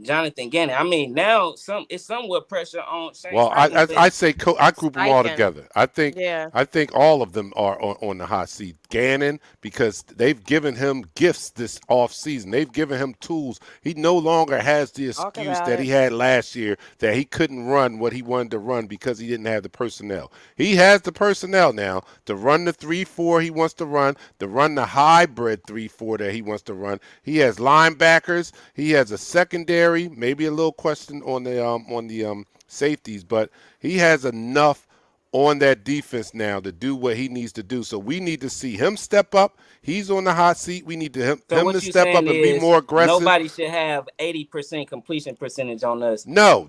A: Jonathan Gannon? I mean, now it's somewhat pressure on Shane.
D: Well, I say I group them all together. I think all of them are on the hot seat. Gannon, because they've given him gifts this offseason. They've given him tools. He no longer has the excuse that he had last year that he couldn't run what he wanted to run because he didn't have the personnel. He has the personnel now to run the 3-4 he wants to run the hybrid 3-4 that he wants to run. He has linebackers. He has a secondary, maybe a little question on the safeties, but he has enough on that defense now to do what he needs to do. So we need to see him step up. He's on the hot seat. We need him to step up and be more aggressive.
A: Nobody should have 80% completion percentage on us.
D: No.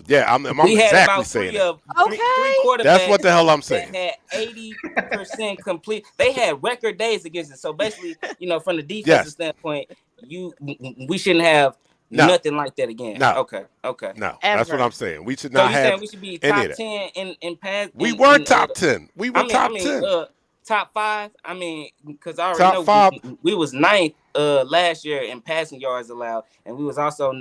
D: Yeah, I'm exactly saying that.
A: Three quarterbacks.
D: That's what the hell I'm saying.
A: That had 80% complete. They had record days against it. So basically, from the defensive standpoint, we shouldn't have nothing like that again.
D: No.
A: Okay.
D: No, that's what I'm saying. We should not have.
A: We should be top 10 in pass.
D: We were top 10. We were top 10.
A: Top 5. I mean, because I already know we was 9th last year in passing yards allowed, and we was also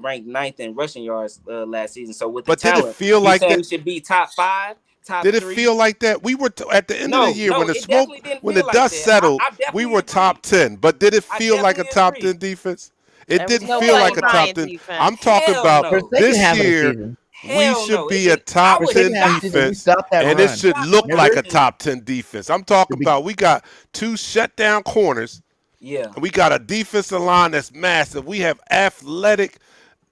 A: ranked 9th in rushing yards last season. So with the talent,
D: did it feel like that?
A: We should be top 5.
D: Did it feel like that? We were at the end of the year when the smoke, when the dust settled, we were top 10. But did it feel like a top 10 defense? It didn't feel like a top 10. I'm talking about this year. We should be a top 10 defense, and it should look like a top 10 defense. I'm talking about we got 2 shutdown corners.
A: Yeah.
D: We got a defensive line that's massive. We have athletic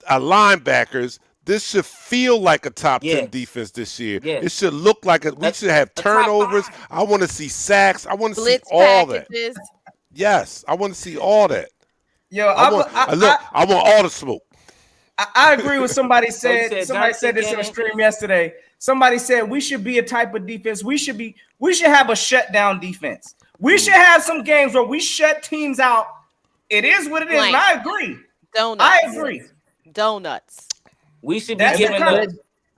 D: linebackers. This should feel like a top 10 defense this year.
A: Yes.
D: It should look like we should have turnovers. I want to see sacks. I want to see all that. Yes, I want to see all that.
B: Yo,
D: I want all the smoke.
B: I agree with somebody said. Somebody said this in a stream yesterday. Somebody said we should be a type of defense. We should have a shutdown defense. We should have some games where we shut teams out. It is what it is. And I agree. I agree.
E: Donuts.
A: We should be giving up.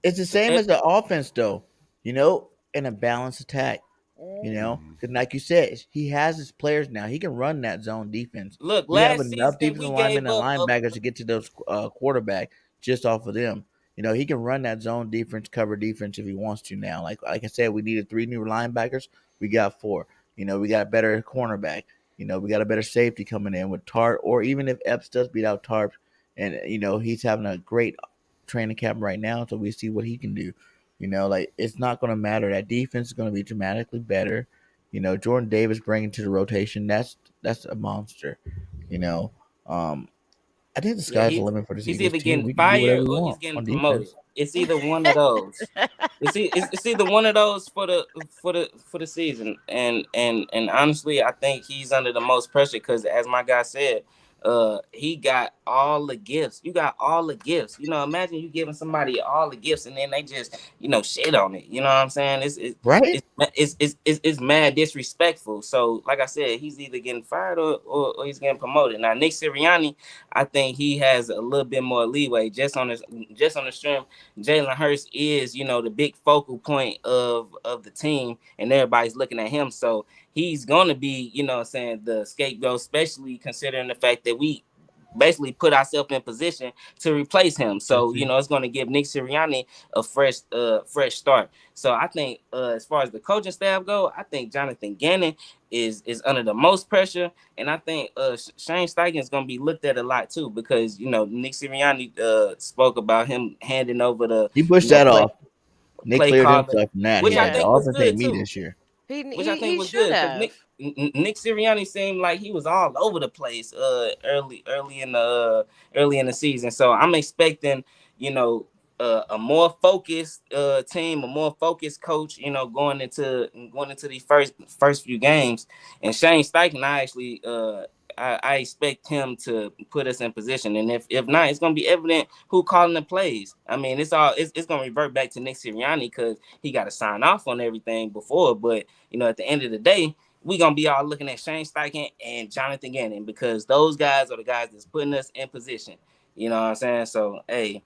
C: It's the same as the offense, though. In a balanced attack. Because like you said, he has his players now. He can run that zone defense.
A: Look,
C: we have enough defensive linemen and linebackers to get to those quarterback just off of them. He can run that zone defense, cover defense if he wants to now. Like I said, we needed 3 new linebackers. We got 4. We got a better cornerback. We got a better safety coming in with Tarp, or even if Epps does beat out Tarp, and he's having a great training camp right now, so we see what he can do. It's not going to matter. That defense is going to be dramatically better. Jordan Davis bringing to the rotation, that's a monster. I think the sky's the limit for this.
A: He's either getting fired or he's getting promoted. It's either one of those. It's either one of those for the season. And honestly, I think he's under the most pressure because, as my guy said, he got all the gifts. You got all the gifts. You know, imagine you giving somebody all the gifts and then they just, you know, shit on it. You know what I'm saying?
C: Right.
A: It's mad disrespectful. So, like I said, he's either getting fired or he's getting promoted. Now, Nick Sirianni, I think he has a little bit more leeway just on the stream. Jalen Hurts is, you know, the big focal point of the team, and everybody's looking at him. So he's gonna be, you know what I'm saying, the scapegoat, especially considering the fact that we basically put ourselves in position to replace him. So, you know, it's going to give Nick Sirianni a fresh start. So I think as far as the coaching staff go, I think Jonathan Gannon is under the most pressure. And I think Shane Steichen is going to be looked at a lot too, because, you know, Nick Sirianni spoke about him handing over
C: he pushed that off. Nick cleared himself from that.
A: Which I think was good too.
C: This year.
A: Which I think was good, because Nick Sirianni seemed like he was all over the place early in the season. So I'm expecting, you know, a more focused team, a more focused coach, you know, going into the first few games. And Shane Steichen, I expect him to put us in position, and if not, it's gonna be evident who calling the plays. I mean, it's gonna revert back to Nick Sirianni because he got to sign off on everything before. But you know, at the end of the day, we gonna be all looking at Shane Steichen and Jonathan Gannon, because those guys are the guys that's putting us in position. You know what I'm saying? So hey,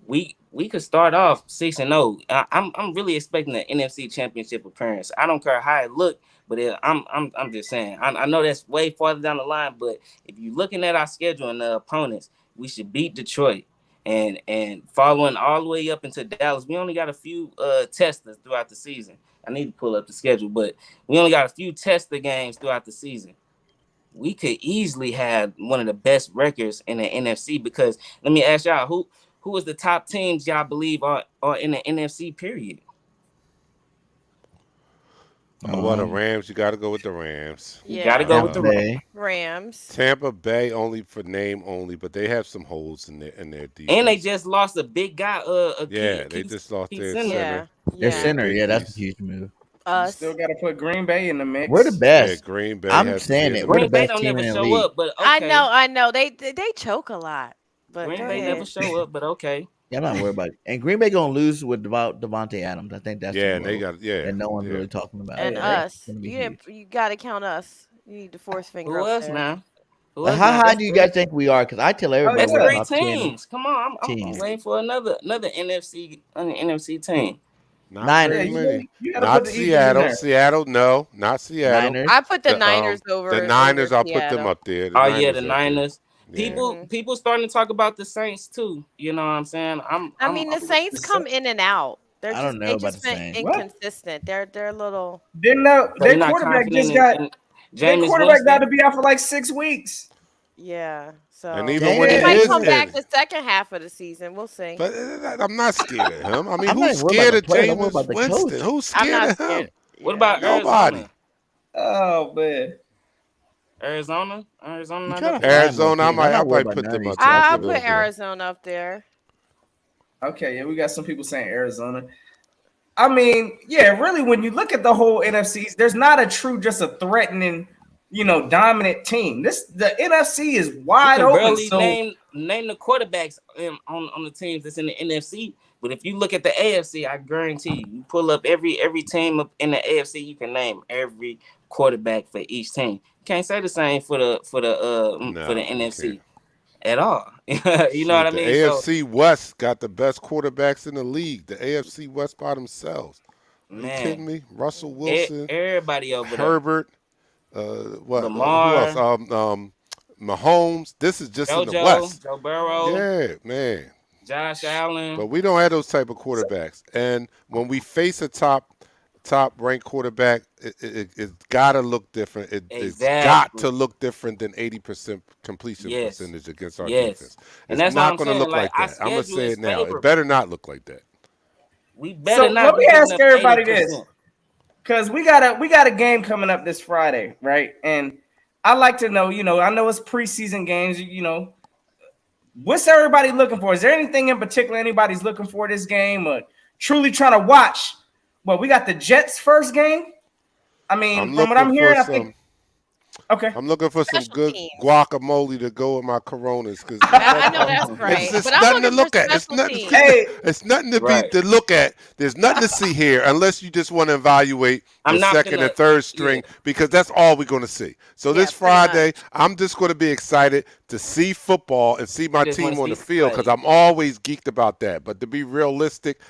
A: we could start off 6-0. I'm really expecting an NFC Championship appearance. I don't care how it look. But I'm just saying, I know that's way farther down the line, but if you're looking at our schedule and the opponents, we should beat Detroit, and following all the way up into Dallas. We only got a few testers throughout the season. I need to pull up the schedule, but we only got a few tester games throughout the season. We could easily have one of the best records in the NFC, because let me ask y'all, who is the top teams y'all believe are in the NFC period?
D: Well, the Rams, you got to go with the Rams.
A: You got to go with the
E: Rams.
D: Tampa Bay only for name only, but they have some holes in their defense.
A: And they just lost a big guy.
D: They just lost their center.
C: Their center, that's a huge move.
B: You still got to put Green Bay in the mix.
C: We're the best.
D: Yeah, Green Bay.
C: I'm saying it. We're the best team in the league.
A: Up, but okay.
E: I know. They choke a lot. But
A: Green Bay never show up, but okay.
C: Yeah, I'm not worried about it. And Green Bay gonna lose with Devontae Adams. I think that's
D: and they got
C: and no one's really talking about
E: and
C: it.
E: us. You got to count us. You need the fourth finger.
A: Who
E: up
A: else
E: there.
A: now?
C: How high do you guys think we are? Because I tell everybody
A: that's 3 teams. Come on, I'm waiting for another NFC team.
C: Niners.
D: Not Seattle. Seattle, no, not Seattle.
C: Niners.
E: I put the Niners over.
D: The Niners,
E: over
D: I'll put them up there.
A: The Niners. People starting to talk about the Saints too. You know what I'm saying?
E: The Saints come in and out.
C: I don't know about the Saints.
E: Inconsistent. They're a little.
B: Their quarterback just got. Their quarterback got to be out for like 6 weeks.
E: Yeah. So
D: and even when
E: he might come back the second half of the season. We'll see.
D: But I'm not scared of him. I mean, who's scared of Jameis Winston? Who's scared of him?
A: What about
D: nobody?
A: Arizona?
B: Oh man.
A: Arizona.
D: I might put them up.
E: I'll put Arizona up there.
B: Okay, yeah, we got some people saying Arizona. I mean, yeah, really, when you look at the whole NFC, there's not a true, just a threatening, dominant team. The NFC is wide open.
A: Barely name the quarterbacks on the teams that's in the NFC. But if you look at the AFC, I guarantee you pull up every team up in the AFC, you can name every quarterback for each team. Can't say the same for the NFC at all. You know what I mean?
D: The AFC West got the best quarterbacks in the league. The AFC West by themselves. Are you kidding me? Russell Wilson,
A: everybody over
D: Herbert,
A: Lamar,
D: who else? Mahomes. This is just in the West.
A: Joe Burrow.
D: Yeah, man.
A: Josh Allen.
D: But we don't have those type of quarterbacks. And when we face a top ranked quarterback, it's got to look different. It's got to look different than 80% completion percentage against our defense.
A: And that's
D: not going to look like that. I'm going to say it now. It better not look like that.
A: We better not.
B: Let me ask everybody this, because we got a game coming up this Friday, right? And I like to know, I know it's preseason games, what's everybody looking for? Is there anything in particular anybody's looking for this game, or truly trying to watch? Well, we got the Jets first game. I mean, from what I'm hearing, I think Okay.
D: I'm looking for some
E: Special
D: good
E: teams.
D: guacamole to go with my Coronas because
E: I know that's right.
D: it's
E: But I'm
D: nothing to
E: looking for
D: look at. It's
E: special
D: nothing.
E: teams.
B: Hey,
D: It's nothing to
A: Right.
D: look at. There's nothing to see here unless you just want to evaluate the
A: I'm not
D: second and
A: finna.
D: third
A: Yeah.
D: string because that's all we're going to see. So
E: Yeah,
D: this
E: pretty
D: Friday,
E: much.
D: I'm just going to be excited to see football and see my
A: Just want
D: team
A: to
D: on
A: see
D: the
A: some
D: field because
A: plays.
D: I'm always geeked about that. But to be realistic,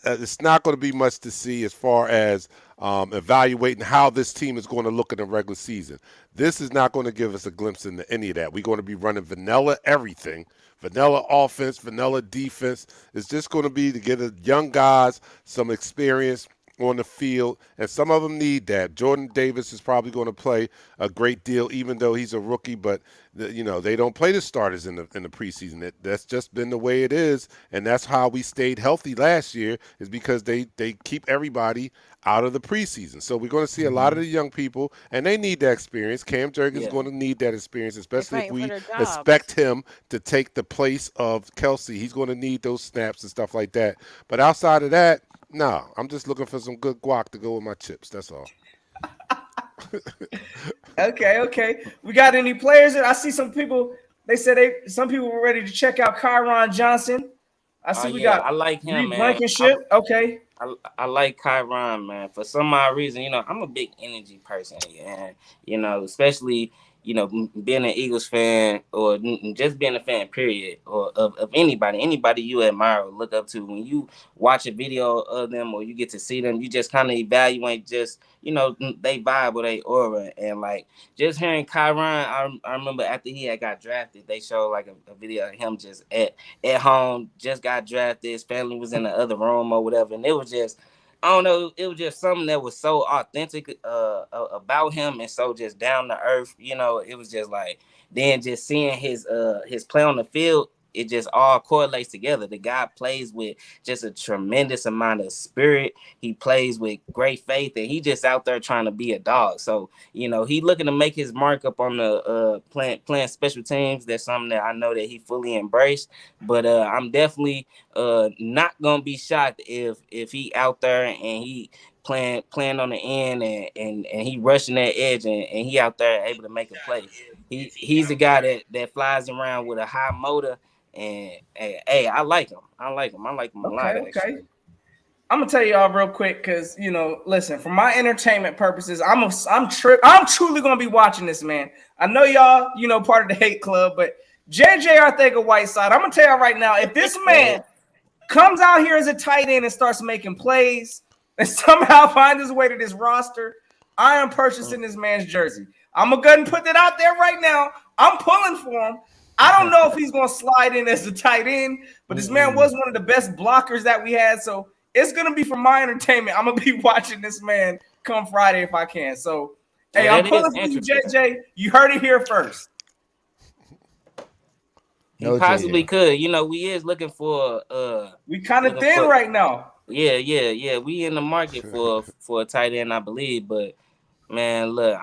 D: it's not going to be much to see as far as evaluating how this team is going to look in the regular season. This is not going to give us a glimpse into any of that. We're going to be running vanilla everything, vanilla offense, vanilla defense. It's just going to be to get young guys some experience on the field, and some of them need that. Jordan Davis is probably going to play a great deal, even though he's a rookie. But they don't play the starters in the preseason. That's just been the way it is, and that's how we stayed healthy last year. Is because they keep everybody out of the preseason. So we're going to see a lot of the young people, and they need that experience. Cam Jurgens is going to need that experience,
E: They're
D: especially if
E: fighting for
D: we
E: their jobs.
D: expect him to take the place of Kelsey. He's going to need those snaps and stuff like that. But outside of that, no, I'm just looking for some good guac to go with my chips. That's all.
B: Okay. We got any players? I see some people. They said some people were ready to check out Kyron Johnson. I see we got
A: I like him,
B: Reed
A: man.
B: Blankenship. Okay.
A: I like Kyron, man. For some odd reason, I'm a big energy person, and especially being an Eagles fan or just being a fan, period, or of anybody you admire or look up to. When you watch a video of them or you get to see them, you just kind of evaluate just they vibe or they aura, and like just hearing Kyron. I remember after he had got drafted, they showed like a video of him just at home, just got drafted. His family was in the other room or whatever, and it was just, I don't know, it was just something that was so authentic about him and so just down to earth. It was just like, then just seeing his play on the field, it just all correlates together. The guy plays with just a tremendous amount of spirit. He plays with great faith, and he just out there trying to be a dog. So he looking to make his mark up on the playing special teams. That's something that I know that he fully embraced. But I'm definitely not gonna be shocked if he out there and he playing on the end and he rushing that edge and he out there able to make a play. He's a guy that flies around with a high motor, and hey, I like him. I like him a lot, actually.
B: I'm gonna tell y'all real quick because listen, for my entertainment purposes, I'm truly gonna be watching this, man. I know y'all, part of the hate club, but JJ Arthega-Whiteside, I'm gonna tell y'all right now, if this man comes out here as a tight end and starts making plays and somehow finds his way to this roster, I am purchasing this man's jersey. I'm gonna go ahead and put that out there right now. I'm pulling for him. I don't know if he's gonna slide in as a tight end, but this man was one of the best blockers that we had, so it's gonna be for my entertainment. I'm gonna be watching this man come Friday if I can. So, hey, I'm pulling for you, JJ. You heard it here first.
A: He possibly could. We is looking for
B: we kind of thin right now.
A: Yeah. We in the market for a tight end, I believe. But man, look,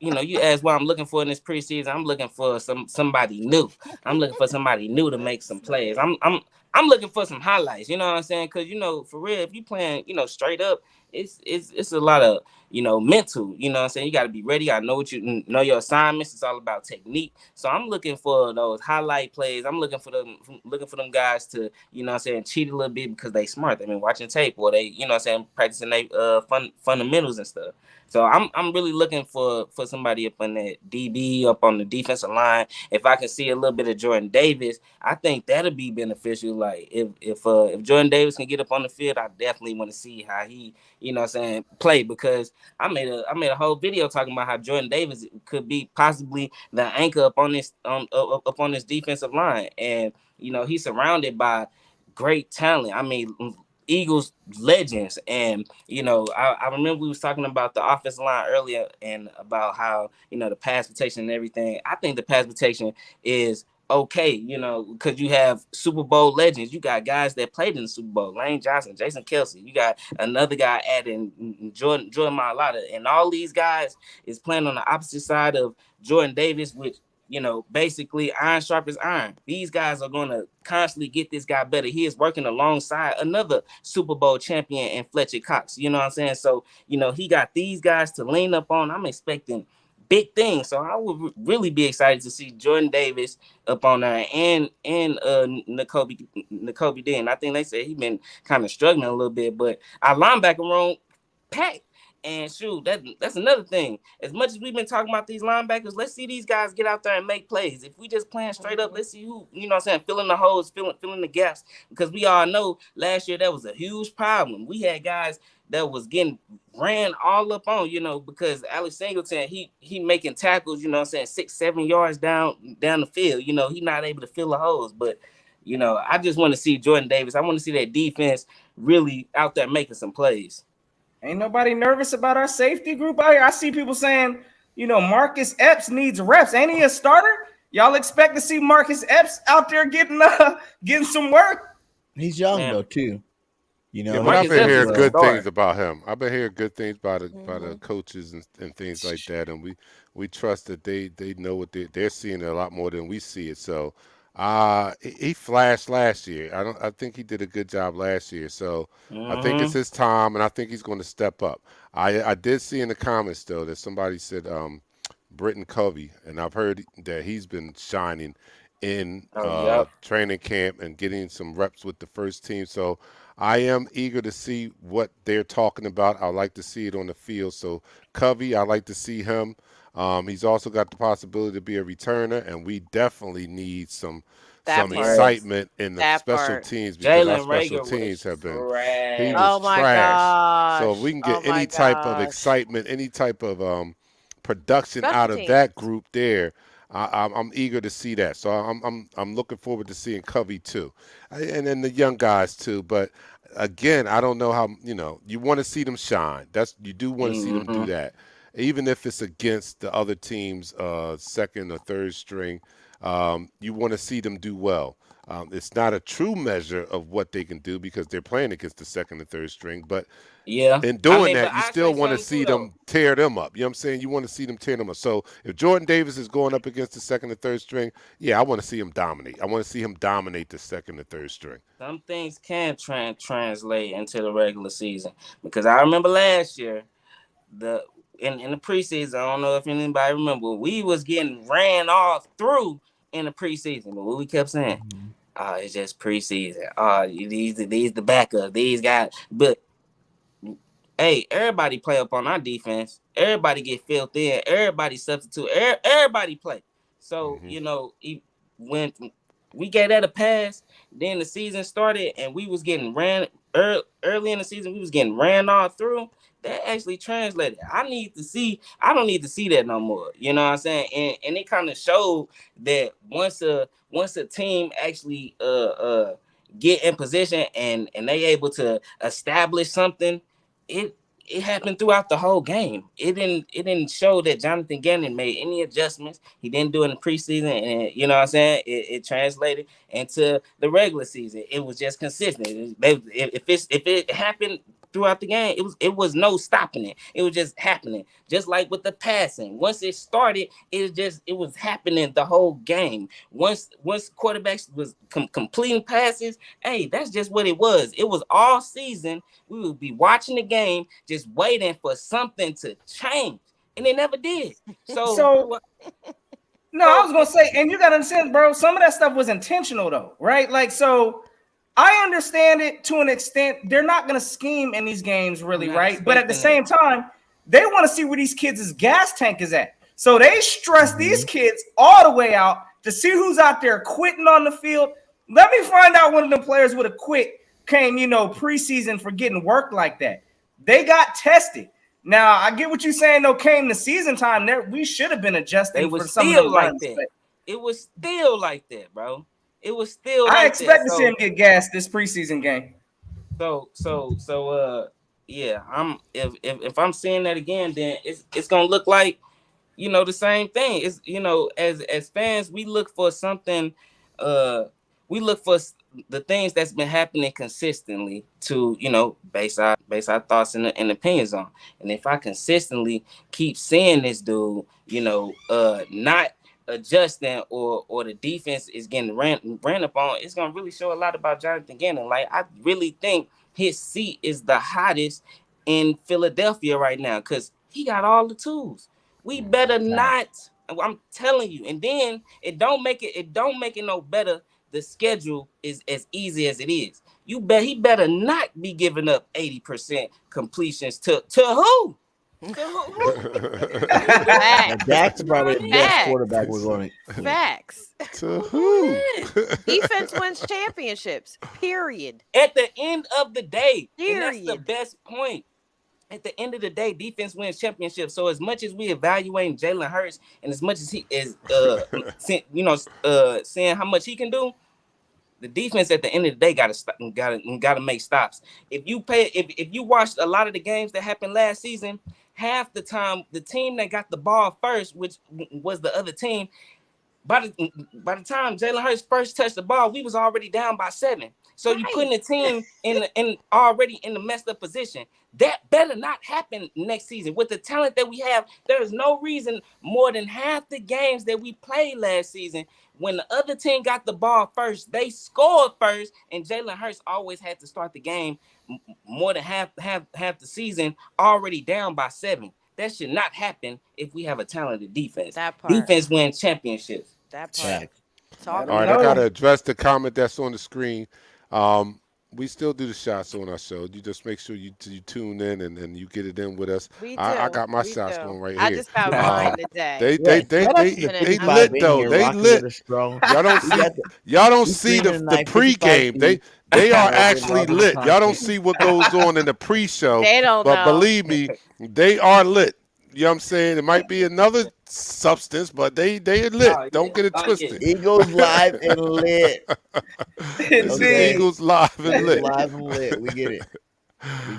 A: you asked what I'm looking for in this preseason. I'm looking for somebody new. I'm looking for somebody new to make some plays. I'm looking for some highlights. You know what I'm saying? Because for real, if you playing straight up, it's a lot of mental. You know what I'm saying? You got to be ready. I know know your assignments. It's all about technique. So I'm looking for those highlight plays. I'm looking for them guys to cheat a little bit because they smart. I mean, watching tape or they practicing their fundamentals and stuff. So I'm really looking for somebody up on that DB, up on the defensive line. If I can see a little bit of Jordan Davis, I think that'll be beneficial. Like if Jordan Davis can get up on the field, I definitely want to see how he play, because I made a whole video talking about how Jordan Davis could be possibly the anchor up on this defensive line, and he's surrounded by great talent. I mean, Eagles legends, and I remember we was talking about the offensive line earlier and about how the pass protection and everything. I think the pass protection is okay, because you have Super Bowl legends. You got guys that played in the Super Bowl, Lane Johnson, Jason Kelsey. You got another guy adding Jordan Mailata, and all these guys is playing on the opposite side of Jordan Davis, which basically iron sharpens iron. These guys are going to constantly get this guy better. He is working alongside another Super Bowl champion in Fletcher Cox. You know what I'm saying? So, he got these guys to lean up on. I'm expecting big things. So I would really be excited to see Jordan Davis up on there and Nakobe Dean. I think they said he been kind of struggling a little bit, but our linebacker room packed. And shoot, that's another thing. As much as we've been talking about these linebackers, let's see these guys get out there and make plays. If we just playing straight up, let's see who, filling the holes, filling the gaps. Because we all know last year that was a huge problem. We had guys that was getting ran all up on, because Alex Singleton, he making tackles, 6-7 yards down the field. He not able to fill the holes. But, I just want to see Jordan Davis. I want to see that defense really out there making some plays.
B: Ain't nobody nervous about our safety group out here. I see people saying, Marcus Epps needs reps. Ain't he a starter? Y'all expect to see Marcus Epps out there getting some work?
C: He's young though too.
D: But I've been hearing good things about him. I've been hearing good things by the coaches and things like that, and we trust that they know what they're seeing a lot more than we see it. So he flashed last year. I think he did a good job last year. So I think it's his time, and I think he's going to step up. I did see in the comments though that somebody said Britton Covey, and I've heard that he's been shining in training camp and getting some reps with the first team. So I am eager to see what they're talking about. I like to see it on the field. So Covey, I like to see him. He's also got the possibility to be a returner, and we definitely need some excitement in the special teams because our special teams have been he was trash. So if we can get any type of excitement, any type of production out of that group there, I'm eager to see that. So I'm looking forward to seeing Covey too, and then the young guys too. But again, I don't know how you want to see them shine. You do want to see them do that. Even if it's against the other team's second or third string, you want to see them do well. It's not a true measure of what they can do because they're playing against the second and third string. But in doing that, you still want to see them tear them up. You know what I'm saying? You want to see them tear them up. So if Jordan Davis is going up against the second and third string, I want to see him dominate. I want to see him dominate the second and third string.
A: Some things can translate into the regular season because I remember last year, in the preseason, I don't know if anybody remember, we was getting ran all through in the preseason. But what we kept saying, it's just preseason. These the backup. These guys. But, hey, everybody play up on our defense. Everybody get filled in. Everybody substitute. Everybody play. So, when we gave that a pass, then the season started, and we was getting ran early in the season. We was getting ran all through. That actually translated. I don't need to see that no more. You know what I'm saying? And it kind of showed that once a team actually get in position and they able to establish something, it happened throughout the whole game. It didn't show that Jonathan Gannon made any adjustments. He didn't do it in the preseason, and you know what I'm saying? It translated into the regular season. It was just consistent. If it happened throughout the game, it was no stopping it. It was just happening. Just like with the passing. Once it started, it was happening the whole game. Once quarterbacks was completing passes, hey, that's just what it was. It was all season. We would be watching the game, just waiting for something to change. And it never did. So
B: no, I was gonna say, and you gotta understand, bro, some of that stuff was intentional though, right? Like, so I understand it to an extent. They're not going to scheme in these games, really, right? But at the same time, they want to see where these kids' gas tank is at. So they stress these kids all the way out to see who's out there quitting on the field. Let me find out one of the players would have quit came, preseason for getting work like that. They got tested. Now, I get what you're saying, though, came the season time. There, we should have been adjusting for some of them like that.
A: It was still like that, bro. It was still.
B: I expect to see him get gassed this preseason game.
A: Yeah. If I'm seeing that again, then it's gonna look like, the same thing. It's as fans, we look for something. We look for the things that's been happening consistently to base our thoughts and opinions on. And if I consistently keep seeing this dude, not adjusting or the defense is getting ran up on, it's gonna really show a lot about Jonathan Gannon. Like, I really think his seat is the hottest in Philadelphia right now because he got all the tools. We better not. I'm telling you. And then it don't make it no better. The schedule is as easy as it is. He better not be giving up 80% completions to who?
C: That's probably the best quarterback we're going
E: to. Facts.
D: To who?
E: Defense wins championships. Period.
A: At the end of the day, and that's the best point. At the end of the day, defense wins championships. So as much as we evaluating Jalen Hurts, and as much as he is, saying how much he can do, the defense at the end of the day gotta make stops. If you watched a lot of the games that happened last season, half the time the team that got the ball first, which was the other team, by the time Jalen Hurts first touched the ball, we was already down by 7. So you putting the team in already in the messed up position. That better not happen next season. With the talent that we have, there is no reason more than half the games that we played last season, when the other team got the ball first, they scored first, and Jalen Hurts always had to start the game more than half the season already down by 7. That should not happen if we have a talented defense.
E: That part.
A: Defense wins championships.
E: That part.
D: All right, I got to address the comment that's on the screen. We still do the shots on our show. You just make sure you tune in and you get it in with us. I got my shots going right here.
E: I just found mine today.
D: They lit though. They lit. Y'all don't see the pregame. They are actually lit. Y'all don't see what goes on in the pre-show.
E: They don't
D: but
E: know.
D: Believe me, they are lit. You know what I'm saying? It might be another substance, but they are lit. Don't get it twisted.
C: Eagles live and lit.
D: Eagles live and lit.
C: Live and lit. We get it.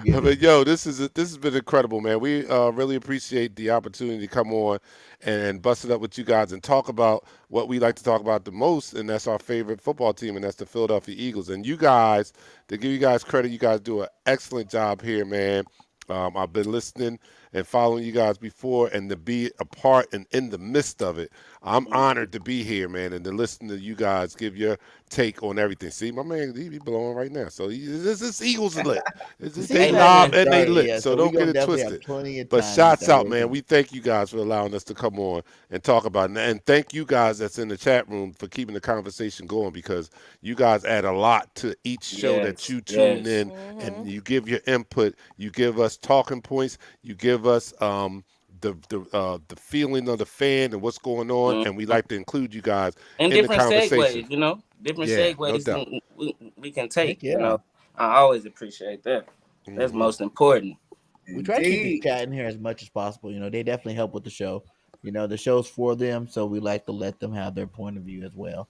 D: But yo, this has been incredible, man. We really appreciate the opportunity to come on and bust it up with you guys and talk about what we like to talk about the most, and that's our favorite football team, and that's the Philadelphia Eagles. And you guys, to give you guys credit, you guys do an excellent job here, man. I've been listening and following you guys before, and to be a part and in the midst of it, I'm honored to be here, man, and to listen to you guys give your take on everything. See, my man, he be blowing right now. So this Eagles lit. They live and they lit, so don't get it twisted. But shots out, man. We thank you guys for allowing us to come on and talk about it. And thank you guys that's in the chat room for keeping the conversation going, because you guys add a lot to each show that you tune in, and you give your input. You give us talking points. You give us the feeling of the fan and what's going on, and we like to include you guys in the conversation.
A: Segues, different segues no we can take. I always appreciate that. That's most important.
C: We try to keep the chat in here as much as possible. They definitely help with the show. The show's for them, so we like to let them have their point of view as well.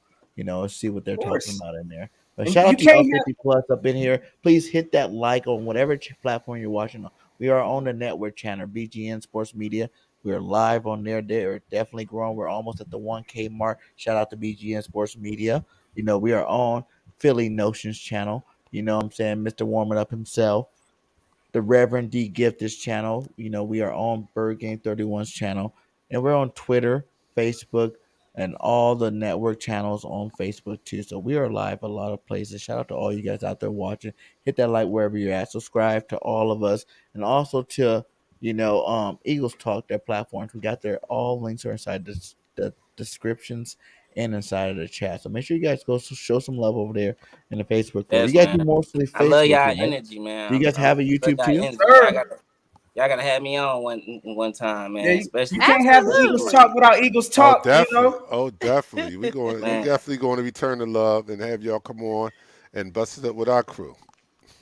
C: See what they're talking about in there. But shout out to y'all 50 plus up in here. Please hit that like on whatever platform you're watching on. We are on the network channel, BGN Sports Media. We are live on there. They're definitely growing. We're almost at the 1K mark. Shout out to BGN Sports Media. We are on Philly Notions channel. What I'm saying? Mr. Warming Up himself. The Reverend DEEGIFTED channel. We are on Bird Game 31's channel. And we're on Twitter, Facebook, and all the network channels on Facebook too. So we are live a lot of places. Shout out to all you guys out there watching. Hit that like wherever you're at. Subscribe to all of us, and also to Eagles Talk, their platforms. We got their all links are inside the descriptions and inside of the chat. So make sure you guys go show some love over there in the Facebook.
A: Yes,
C: you guys do mostly Facebook.
A: I love y'all energy, man.
C: Do you guys have a YouTube too?
A: Y'all gotta have me on one time, man. Especially
B: you can't have the Eagles Talk without Eagles Talk.
D: Oh, definitely. We're definitely going to return the love and have y'all come on and bust it up with our crew.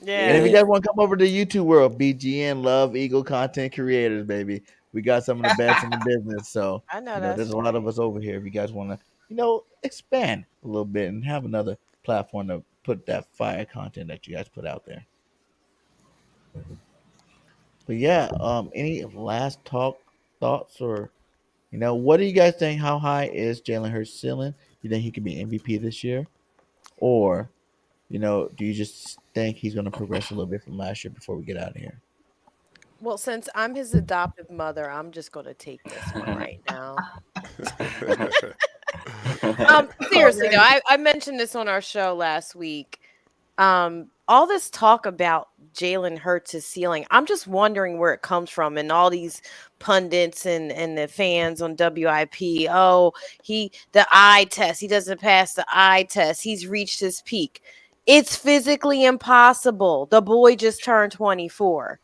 C: Yeah. And if you guys want to come over to YouTube world, BGN Love Eagle Content Creators, baby. We got some of the best in the business. So
E: I know
C: there's a lot of us over here. If you guys want to, expand a little bit and have another platform to put that fire content that you guys put out there. But yeah, any last thoughts, or what do you guys think? How high is Jalen Hurts' ceiling? You think he could be MVP this year, or do you just think he's going to progress a little bit from last year before we get out of here?
E: Well, since I'm his adoptive mother, I'm just going to take this one right now. Seriously though, I mentioned this on our show last week. All this talk about Jalen Hurts' ceiling, I'm just wondering where it comes from, and all these pundits and the fans on WIP. Oh, the eye test. He doesn't pass the eye test. He's reached his peak. It's physically impossible. The boy just turned 24.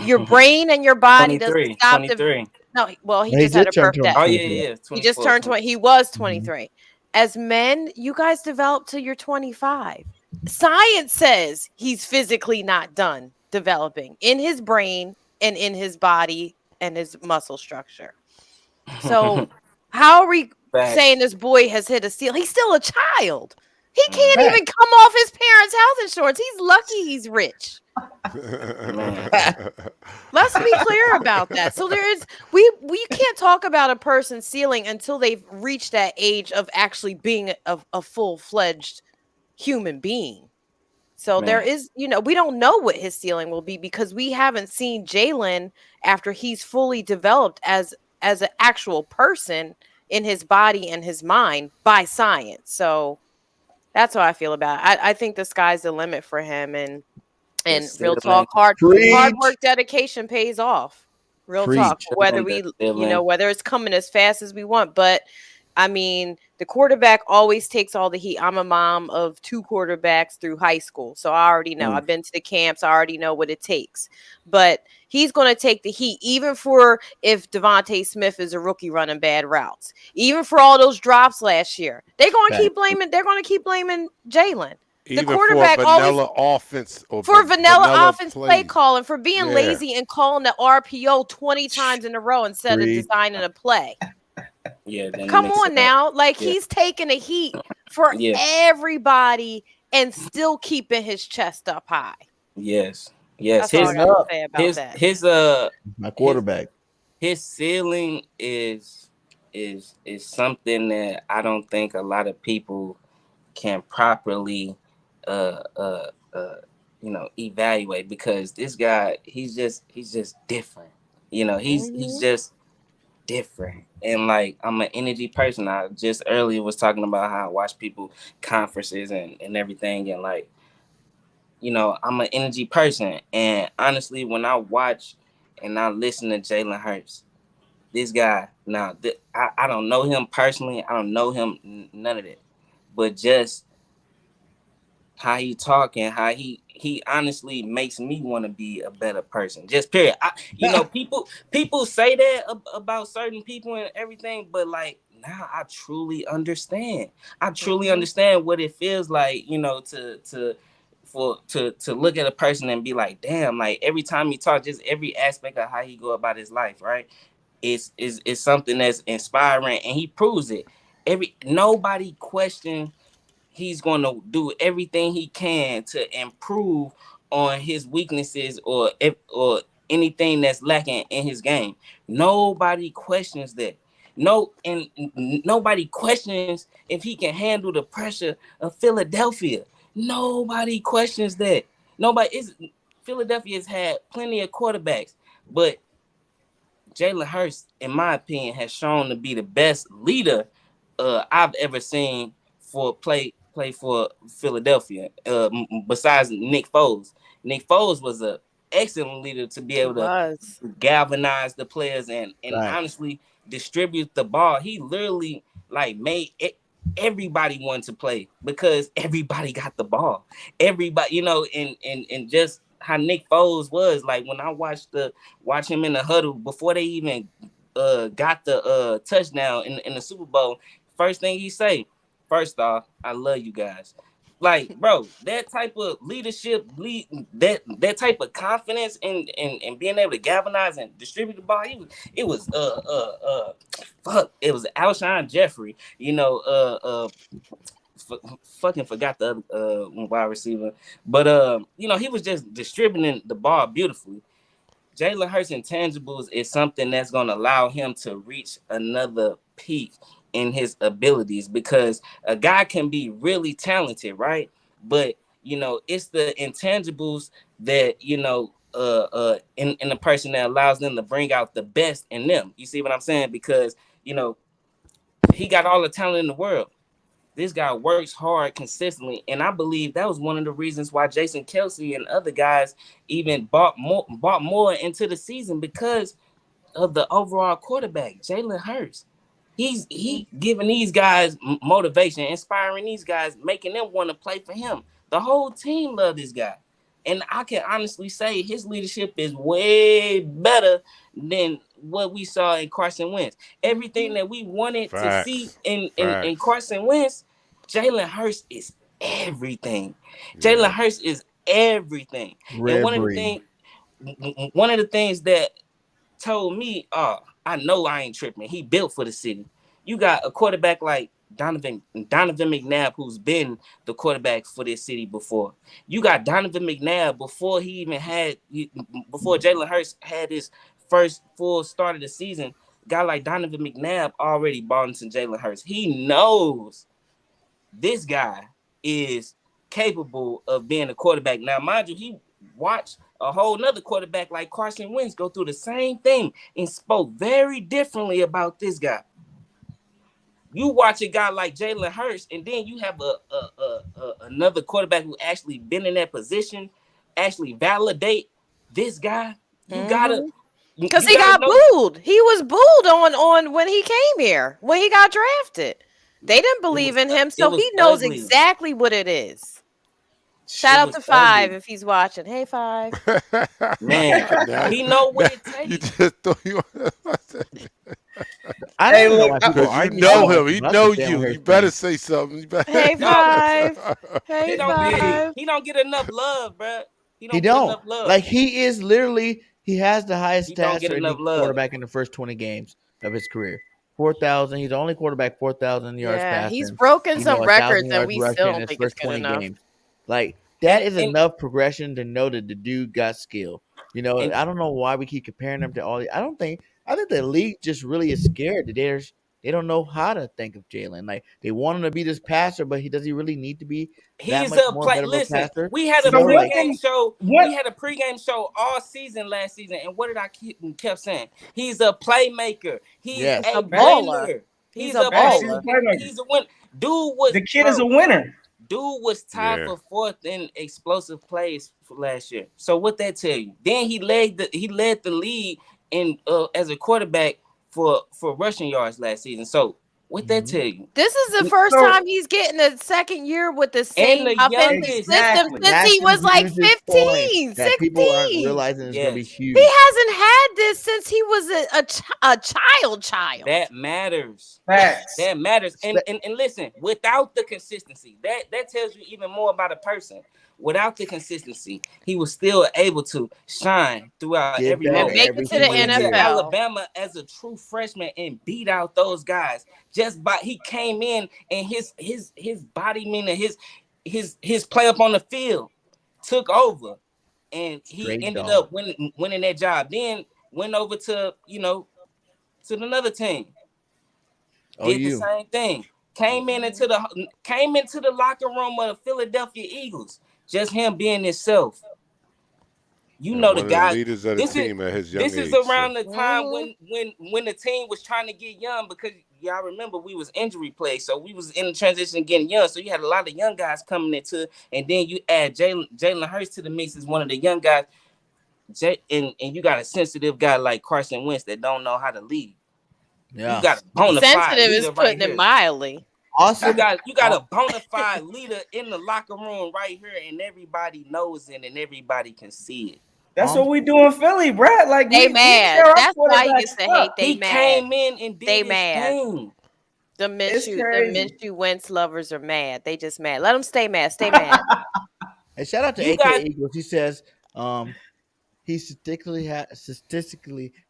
E: Your brain and your body doesn't stop.
A: 23.
E: No, well, he
C: He
E: just had
C: did
E: a
C: turn
E: birthday.
C: 24.
A: Oh yeah.
E: He just turned 20. He was
C: Mm-hmm.
E: 23. As men, you guys develop till you're 25. Science says he's physically not done developing in his brain and in his body and his muscle structure. So how are we saying this boy has hit a ceiling? He's still a child. He can't even come off his parents' health insurance. He's lucky he's rich. Let's be clear about that. So we can't talk about a person's ceiling until they've reached that age of actually being a full-fledged human being. So there is, we don't know what his ceiling will be because we haven't seen Jalen after he's fully developed as an actual person in his body and his mind by science. So that's how I feel about it. I think the sky's the limit for him, and real talk, hard work, dedication pays off. Real talk, whether whether it's coming as fast as we want, but I mean, the quarterback always takes all the heat. I'm a mom of 2 quarterbacks through high school, so I already know. I've been to the camps. I already know what it takes. But he's going to take the heat, even for if Devontae Smith is a rookie running bad routes, even for all those drops last year. They're going to keep blaming. They're going to keep blaming Jalen. The quarterback
D: for vanilla offense or
E: for vanilla offense play calling, for being lazy and calling the RPO 20 times in a row instead of designing a play.
A: Yeah,
E: come on now. He's taking a heat for everybody and still keeping his chest up high.
A: Yes.
E: That's all I gotta say about that.
A: His
C: my quarterback.
A: His ceiling is something that I don't think a lot of people can properly evaluate, because this guy, he's just different. He's just different. And I'm an energy person. I just earlier was talking about how I watch people conferences and everything, and I'm an energy person. And honestly, when I watch and I listen to Jalen Hurts, this guy, now I don't know him personally, I don't know him, none of that, but just how he talk and how he honestly makes me want to be a better person. Just period. People say that about certain people and everything, but now I truly understand. I truly understand what it feels like, to look at a person and be like, damn, every time he talks, just every aspect of how he go about his life, right? It's something that's inspiring, and he proves it. Nobody question he's going to do everything he can to improve on his weaknesses or anything that's lacking in his game. Nobody questions that. Nobody questions if he can handle the pressure of Philadelphia. Nobody questions that. Philadelphia has had plenty of quarterbacks, but Jalen Hurts, in my opinion, has shown to be the best leader I've ever seen for play for Philadelphia. Besides Nick Foles. Nick Foles was an excellent leader to be able to galvanize the players and honestly distribute the ball. He literally made everybody want to play because everybody got the ball. Everybody, and just how Nick Foles was, when I watch him in the huddle before they even got the touchdown in the Super Bowl. First thing he say, first off, I love you guys. Bro, that type of leadership, that type of confidence and being able to galvanize and distribute the ball, it was Alshon Jeffrey, fucking forgot the other wide receiver, but he was just distributing the ball beautifully. Jalen Hurts intangibles is something that's going to allow him to reach another peak in his abilities, because a guy can be really talented, right? But it's the intangibles that in the person that allows them to bring out the best in them. You see what I'm saying? Because he got all the talent in the world. This guy works hard consistently, and I believe that was one of the reasons why Jason Kelsey and other guys even bought more into the season because of the overall quarterback, Jalen Hurts. He giving these guys motivation, inspiring these guys, making them want to play for him. The whole team love this guy. And I can honestly say his leadership is way better than what we saw in Carson Wentz. Everything that we wanted to see in Carson Wentz, Jalen Hurts is everything. Yeah. Jalen Hurts is everything. And one of the things that told me, I know I ain't tripping. He built for the city. You got a quarterback like Donovan McNabb, who's been the quarterback for this city before. You got Donovan McNabb before Jalen Hurts had his first full start of the season. A guy like Donovan McNabb already bought into Jalen Hurts. He knows this guy is capable of being a quarterback. Now, mind you, he watched a whole nother quarterback like Carson Wentz go through the same thing and spoke very differently about this guy. You watch a guy like Jalen Hurts, and then you have another quarterback who actually been in that position, actually validate this guy. You gotta,
E: because he got booed. He was booed on when he came here, when he got drafted. They didn't believe in him, so he knows exactly what it is. Shout out to Five if he's watching. Hey, Five.
A: Man, he know what it takes.
D: You just thought you
C: I don't know why
D: people argue. You know him. He know you. You better say something.
E: Hey, Five. Hey, Five.
A: He don't get enough love, bro. He don't.
C: Get enough love. Like, he is literally, he has the highest stats for any quarterback in the first 20 games of his career. 4,000. He's the only quarterback 4,000 yards passing.
E: He's broken some records that we still don't think it's good enough.
C: Games. Like, that is enough progression to know that the dude got skill. You know, I don't know why we keep comparing him to all the. I think the league just really is scared that they don't know how to think of Jalen. Like, they want him to be this passer, but does he really need to be?
A: He's a play. Listen, we had a pregame show. We had a pregame show all season last season, and what did I kept saying? He's a playmaker. He's a baller. He's a baller. He's a winner. The kid is a winner. Dude was tied for fourth in explosive plays for last year. So what that tell you? Then he led the league in as a quarterback for rushing yards last season. So what that tell you?
E: This is the first time he's getting a second year with the same offensive system since he was like 15, 16.
C: People aren't realizing it's going to be huge.
E: He hasn't had this since he was a child.
A: That matters. Facts. That matters. And listen, without the consistency, that tells you even more about a person. Without the consistency, he was still able to shine throughout every moment.
E: Make it to the NFL.
A: Alabama as a true freshman and beat out those guys just by he came in and his body, meaning his play up on the field took over, and he ended up winning that job. Then went over to another team. Did the same thing. Came into the locker room of the Philadelphia Eagles. Just him being himself. You know the guy.
D: Leaders of the team at his young age.
A: This is around the time when the team was trying to get young, because y'all remember we was injury plagued, so we was in the transition getting young. So you had a lot of young guys coming into, and then you add Jalen Hurts to the mix as one of the young guys. And you got a sensitive guy like Carson Wentz that don't know how to lead. Yeah, you got a bona fide
E: sensitive is putting it mildly.
A: Also, you got a bona fide leader in the locker room right here, and everybody knows it, and everybody can see it.
B: That's what we do in Philly, bro. Like,
E: they mad. That's why he gets to hate. They mad.
A: Came in and did
E: they mad. Thing. The Minshew Wentz lovers are mad. They just mad. Let them stay mad. Stay mad.
C: And shout out to AK Eagles. He says he statistically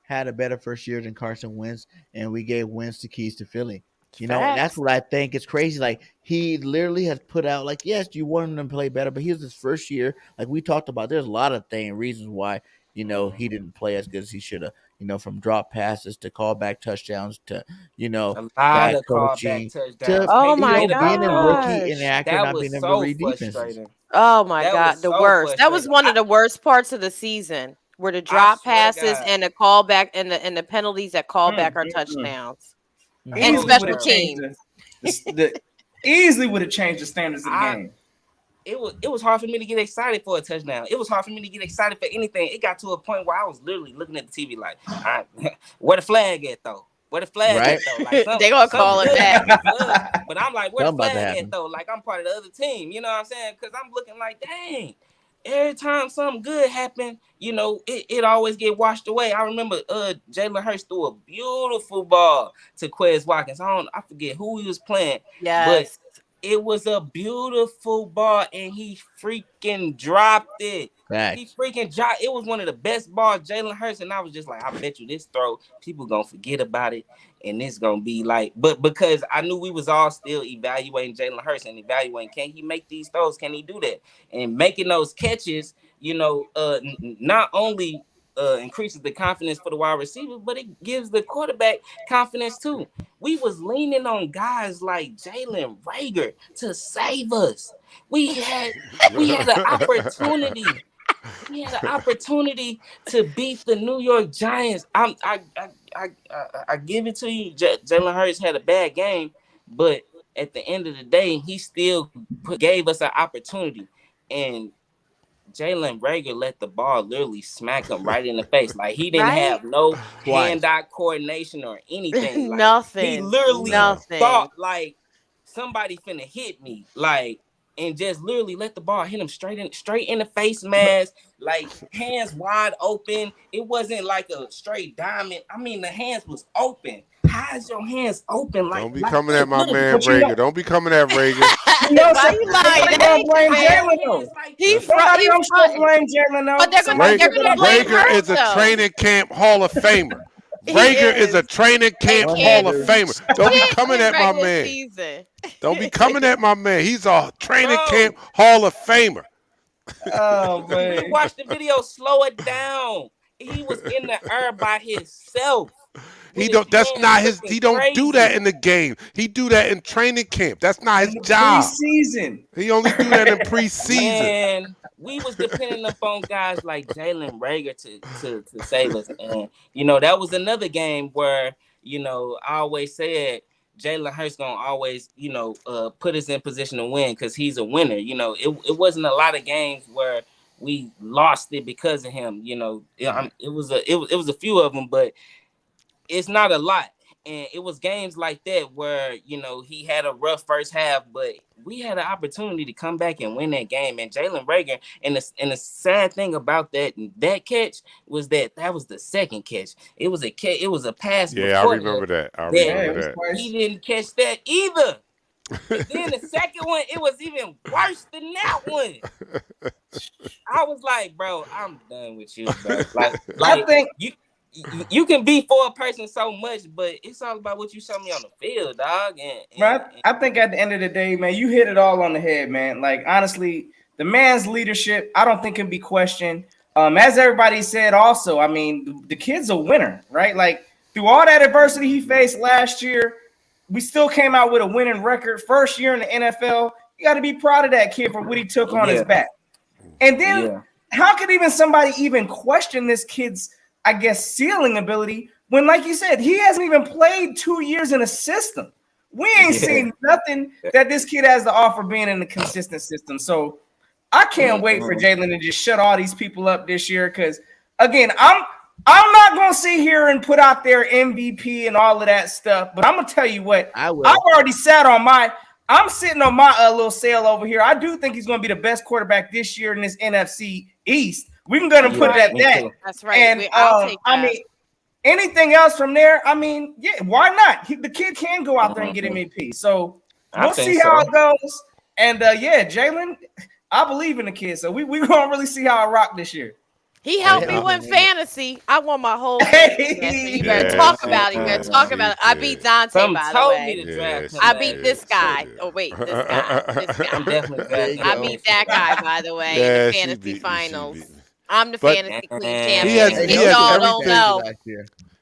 C: had a better first year than Carson Wentz, and we gave Wentz the keys to Philly. You know, and that's what I think is crazy. Like, he literally has put out, like, yes, you want him to play better, but he was his first year. Like we talked about, there's a lot of reasons why, he didn't play as good as he should have. From drop passes to callback touchdowns to,
A: a lot of coaching
E: to being
C: a rookie and actor not being able to read defenses.
E: Oh my God, the worst. That was one of the worst parts of the season, were the drop passes and the callback and the penalties that callback are touchdowns. And special teams.
B: Easily would have changed the standards of the game.
A: It was hard for me to get excited for a touchdown. It was hard for me to get excited for anything. It got to a point where I was literally looking at the TV like, where the flag at though? Where the flag at though? Like
E: they gonna call it that.
A: But I'm like, where the flag at though? Like I'm part of the other team. You know what I'm saying? Because I'm looking like, dang. Every time something good happened, you know, it always get washed away. I remember Jalen Hurts threw a beautiful ball to Quez Watkins. I forget who he was playing.
E: Yes.
A: But it was a beautiful ball, and he freaking dropped it. He freaking dropped. It was one of the best balls, Jalen Hurts, and I was just like, I bet you this throw, people gonna forget about it, and it's gonna be like. But because I knew we was all still evaluating Jalen Hurts and evaluating, can he make these throws? Can he do that? And making those catches, you know, not only increases the confidence for the wide receiver, but it gives the quarterback confidence too. We was leaning on guys like Jalen Reagor to save us. We had an opportunity. We had an opportunity to beat the New York Giants. I give it to you. Jalen Hurts had a bad game, but at the end of the day, he still gave us an opportunity. And Jalen Reagor let the ball literally smack him right in the face. Like he didn't have no hand-eye coordination or anything. Like,
E: nothing.
A: He literally thought like somebody finna hit me. Like, and just literally let the ball hit him straight in the face mask, like hands wide open. It wasn't like a straight diamond. I mean, the hands was open. How is your hands open? Like,
D: don't be coming at my man Reagor. Don't be coming at Reagor.
E: Why you lying?
B: Don't blame Jalen.
E: He's front.
B: Blame Jalen.
E: But they're gonna blame
D: Reagor is a training camp Hall of Famer. Reagor is a training camp Hall of Famer. Don't be coming at my man. Don't be coming at my man. He's a training camp Hall of Famer.
B: Oh man!
A: You watch the video. Slow it down. He was in the air by himself.
D: He don't. That's not his. He don't do that in the game. He do that in training camp. That's not his job.
B: Preseason.
D: He only do that in preseason.
A: And we was depending upon guys like Jalen Reagor to save us. And you know that was another game where I always said Jalen Hurts gonna always put us in position to win because he's a winner. It wasn't a lot of games where we lost it because of him. It was a few of them, but it's not a lot. And it was games like that where, he had a rough first half, but we had an opportunity to come back and win that game. And Jalen Reagor, and the sad thing about that catch was that was the second catch. It was a pass.
D: Yeah, I remember that.
A: He didn't catch that either. And then the second one, it was even worse than that one. I was like, bro, I'm done with you, bro. Like
B: I think
A: you can be for a person so much, but it's all about what you show me on the field, dog.
B: I think at the end of the day, man, you hit it all on the head, man. Like, honestly, the man's leadership, I don't think can be questioned. As everybody said also, I mean, the kid's a winner, right? Like, through all that adversity he faced last year, we still came out with a winning record. First year in the NFL, you got to be proud of that kid for what he took on his back. And then how could even somebody even question this kid's, I guess, ceiling ability when, like you said, he hasn't even played 2 years in a system. We ain't seen nothing that this kid has to offer being in a consistent system. So I can't wait for Jalen to just shut all these people up this year. Because again, I'm not gonna sit here and put out their MVP and all of that stuff. But I'm gonna tell you what, I've already sat on I'm sitting on my little sale over here. I do think he's gonna be the best quarterback this year in this NFC East. We can go and put it at that.
E: That's right.
B: And I mean, anything else from there? I mean, yeah, why not? The kid can go out there and get MVP. So we'll see how it goes. And Jalen, I believe in the kid. So we gonna really see how I rock this year.
E: He helped me win fantasy. I won my whole fantasy. You better talk about it. You better talk about it. I beat Dante, by the way. I beat this guy. Oh, wait, this guy.
A: I'm definitely
E: I beat that guy, by the way, in the fantasy finals. I'm the fantasy queen champion. Y'all don't know.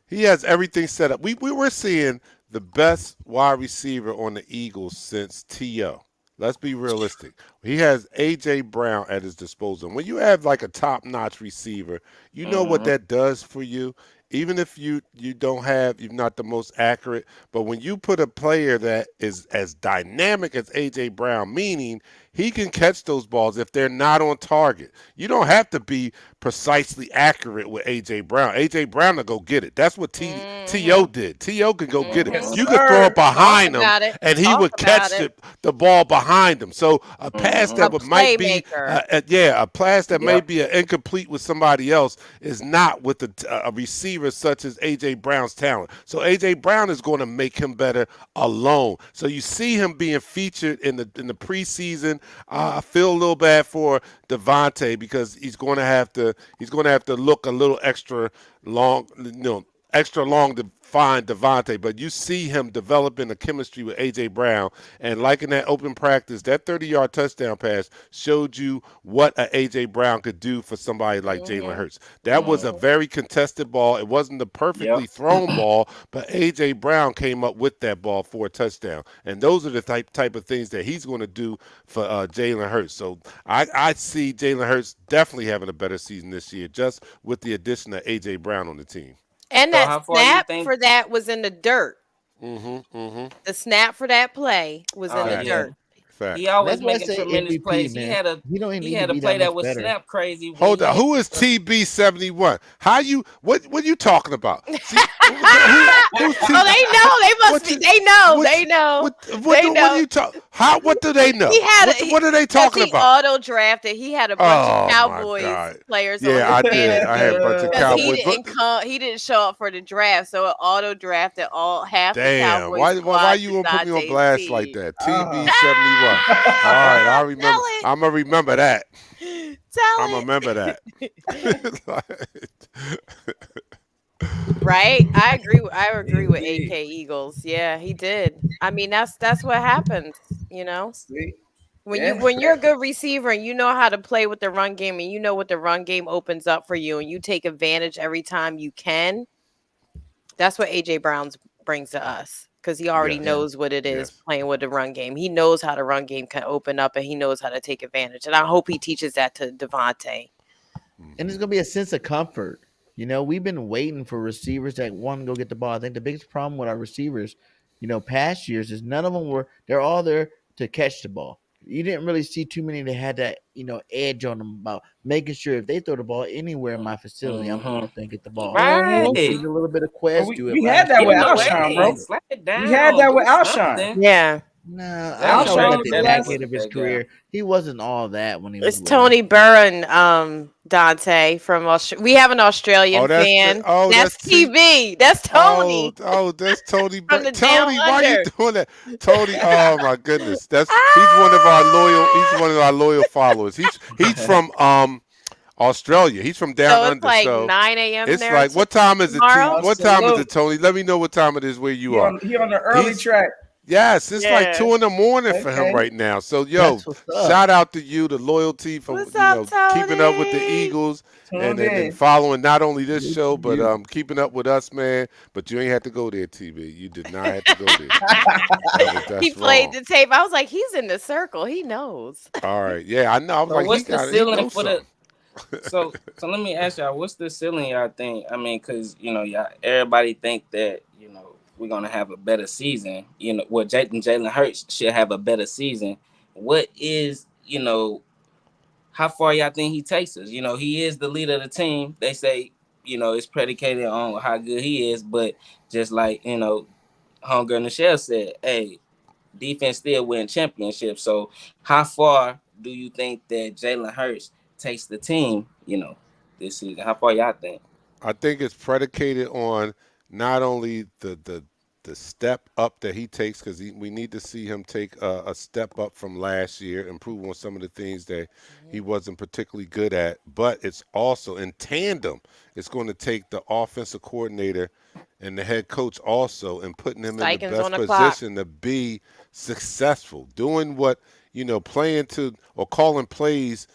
D: He has everything set up. We were seeing the best wide receiver on the Eagles since T.O. Let's be realistic. He has A.J. Brown at his disposal. When you have like a top-notch receiver, you know what that does for you? even if you're not the most accurate, but when you put a player that is as dynamic as AJ Brown, meaning he can catch those balls if they're not on target. You don't have to be precisely accurate with AJ Brown. AJ Brown will go get it. That's what T.O. did. T.O. can go get it.
B: Yes,
D: You could throw it behind him,
E: about it.
D: and he
E: Talk
D: would catch
E: about it.
D: the ball behind him. So a pass that
E: A
D: might be,
E: playmaker.
D: a pass that may be incomplete with somebody else is not with a receiver such as A.J. Brown's talent. So A.J. Brown is going to make him better alone. So you see him being featured in the preseason. I feel a little bad for Devontae because he's going to have to look a little extra long, extra long to find Devontae, but you see him developing a chemistry with A.J. Brown, and like in that open practice, that 30-yard touchdown pass showed you what a A.J. Brown could do for somebody like Jalen Hurts. That was a very contested ball. It wasn't the perfectly thrown ball, but A.J. Brown came up with that ball for a touchdown, and those are the type of things that he's going to do for Jalen Hurts. So I see Jalen Hurts definitely having a better season this year just with the addition of A.J. Brown on the team.
E: And
A: So
E: that
A: how far you
E: snap
A: think?
E: for that was in the dirt.
D: Mm-hmm.
E: The snap for that play was in the
A: Yeah.
E: dirt.
D: Fact.
A: He always
C: That's why I
A: making
C: say
A: tremendous
C: MVP,
A: plays.
C: man.
A: He
C: don't
A: he
C: need
A: had
C: to
A: a
C: be
A: play
C: that
A: that
C: much
A: was
C: better.
A: snap crazy. when
D: Hold
A: he
D: on.
A: had-
D: Who is TB71? How you what you talking about? See, who's
E: Oh, they know. They must be. They know. They know.
D: What
E: They
D: do
E: know.
D: you talk? How? What do they know?
E: He had
D: What are they
E: because
D: talking
E: he
D: about?
E: auto drafted. He had a bunch of
D: Oh my
E: Cowboys
D: God!
E: players on
D: Yeah,
E: his
D: I did. I had a
E: fantasy
D: bunch of
E: because
D: Cowboys. But
E: he didn't show up for the draft, so it auto drafted all half the
D: damn,
E: Cowboys
D: why
E: squad
D: you
E: to
D: gonna put me on
E: Dante's
D: blast like
E: team.
D: that?
B: Ah.
D: TB71. All right, I remember.
E: Tell it.
D: I'm gonna remember that.
E: Tell
D: I'm gonna
E: it.
D: remember that.
E: Right? I agree. I agree with
B: Indeed.
E: AK Eagles. Yeah, he did. I mean, that's what happens. You know,
B: See?
E: when you're a good receiver and you know how to play with the run game and you know what the run game opens up for you and you take advantage every time you can. That's what AJ Brown brings to us because he already
D: Yes.
E: knows what it is
D: Yes.
E: playing with the run game. He knows how the run game can open up and he knows how to take advantage. And I hope he teaches that to Devontae.
C: And there's gonna be a sense of comfort. We've been waiting for receivers that want to go get the ball. I think the biggest problem with our receivers, past years is none of them they're all there to catch the ball. You didn't really see too many that had that, edge on them about making sure if they throw the ball anywhere in my facility, I'm going up there and get the ball.
A: Right.
C: We see a little bit of
B: But
C: Quest do it
B: we had
C: last
B: that
A: Get
C: year.
B: with
A: in the
B: Alshon, bro.
A: way. Slap it down.
B: We had that with
A: do
B: Alshon.
A: something.
E: Yeah.
C: No,
A: That
C: Alshon was
B: Alshon
C: at the
B: was
C: back
B: last-
C: end of his
A: that guy.
C: career. He wasn't all that when he was
E: It's
C: with
E: Tony
C: us.
E: Burr and Dante from Australia. We have an Australian
D: Oh, that's
E: fan.
D: oh,
E: that's
D: that's T-
E: TB. That's Tony.
D: That's Tony.
E: From the
D: Tony,
E: down
D: why you
E: under.
D: doing that? Tony, oh my goodness. He's one of our loyal followers. He's from Australia. He's from down
E: So it's
D: under.
E: like
D: So
E: 9 a.m.
D: it's
E: there
D: like what time is it?
E: tomorrow?
D: What time is
B: Salute.
D: it, Tony? Let me know what time it is where you
B: He
D: are.
B: on the early
D: He's-
B: track.
D: Yes, it's like
E: Yeah.
D: 2 in the morning for him
B: Okay.
D: right now. So yo,
C: That's what's up.
D: shout out to you, the loyalty for
E: What's up,
D: keeping up with the
E: Tony?
D: Eagles and
B: Tuned in.
D: following not only this
C: Good
D: show
C: for
D: but
C: you.
D: keeping up with us, man. But you ain't have to go there, TB. You did not have to go there. That's
E: He played
D: wrong.
E: the tape. I was like, he's in the circle. He knows.
D: All right, yeah, I know. I was
A: So
D: like,
A: what's
D: he
A: the
D: got it. He
A: ceiling
D: knows
A: for the?
D: something.
A: So let me ask y'all, what's the ceiling y'all think? I mean, because y'all everybody think that we're gonna have a better season. Jalen Hurts should have a better season. What is how far y'all think he takes us? He is the leader of the team. They say it's predicated on how good he is, but just like Hunger Michelle said, hey, defense still win championships. So how far do you think that Jalen Hurts takes the team, this season? How far y'all think?
D: I think it's predicated on not only the step up that he takes, because we need to see him take a step up from last year, improve on some of the things that he wasn't particularly good at, but it's also in tandem. It's going to take the offensive coordinator and the head coach also and putting him in the
E: Steichens
D: best
E: on the clock.
D: position to be successful, doing what, playing to or calling plays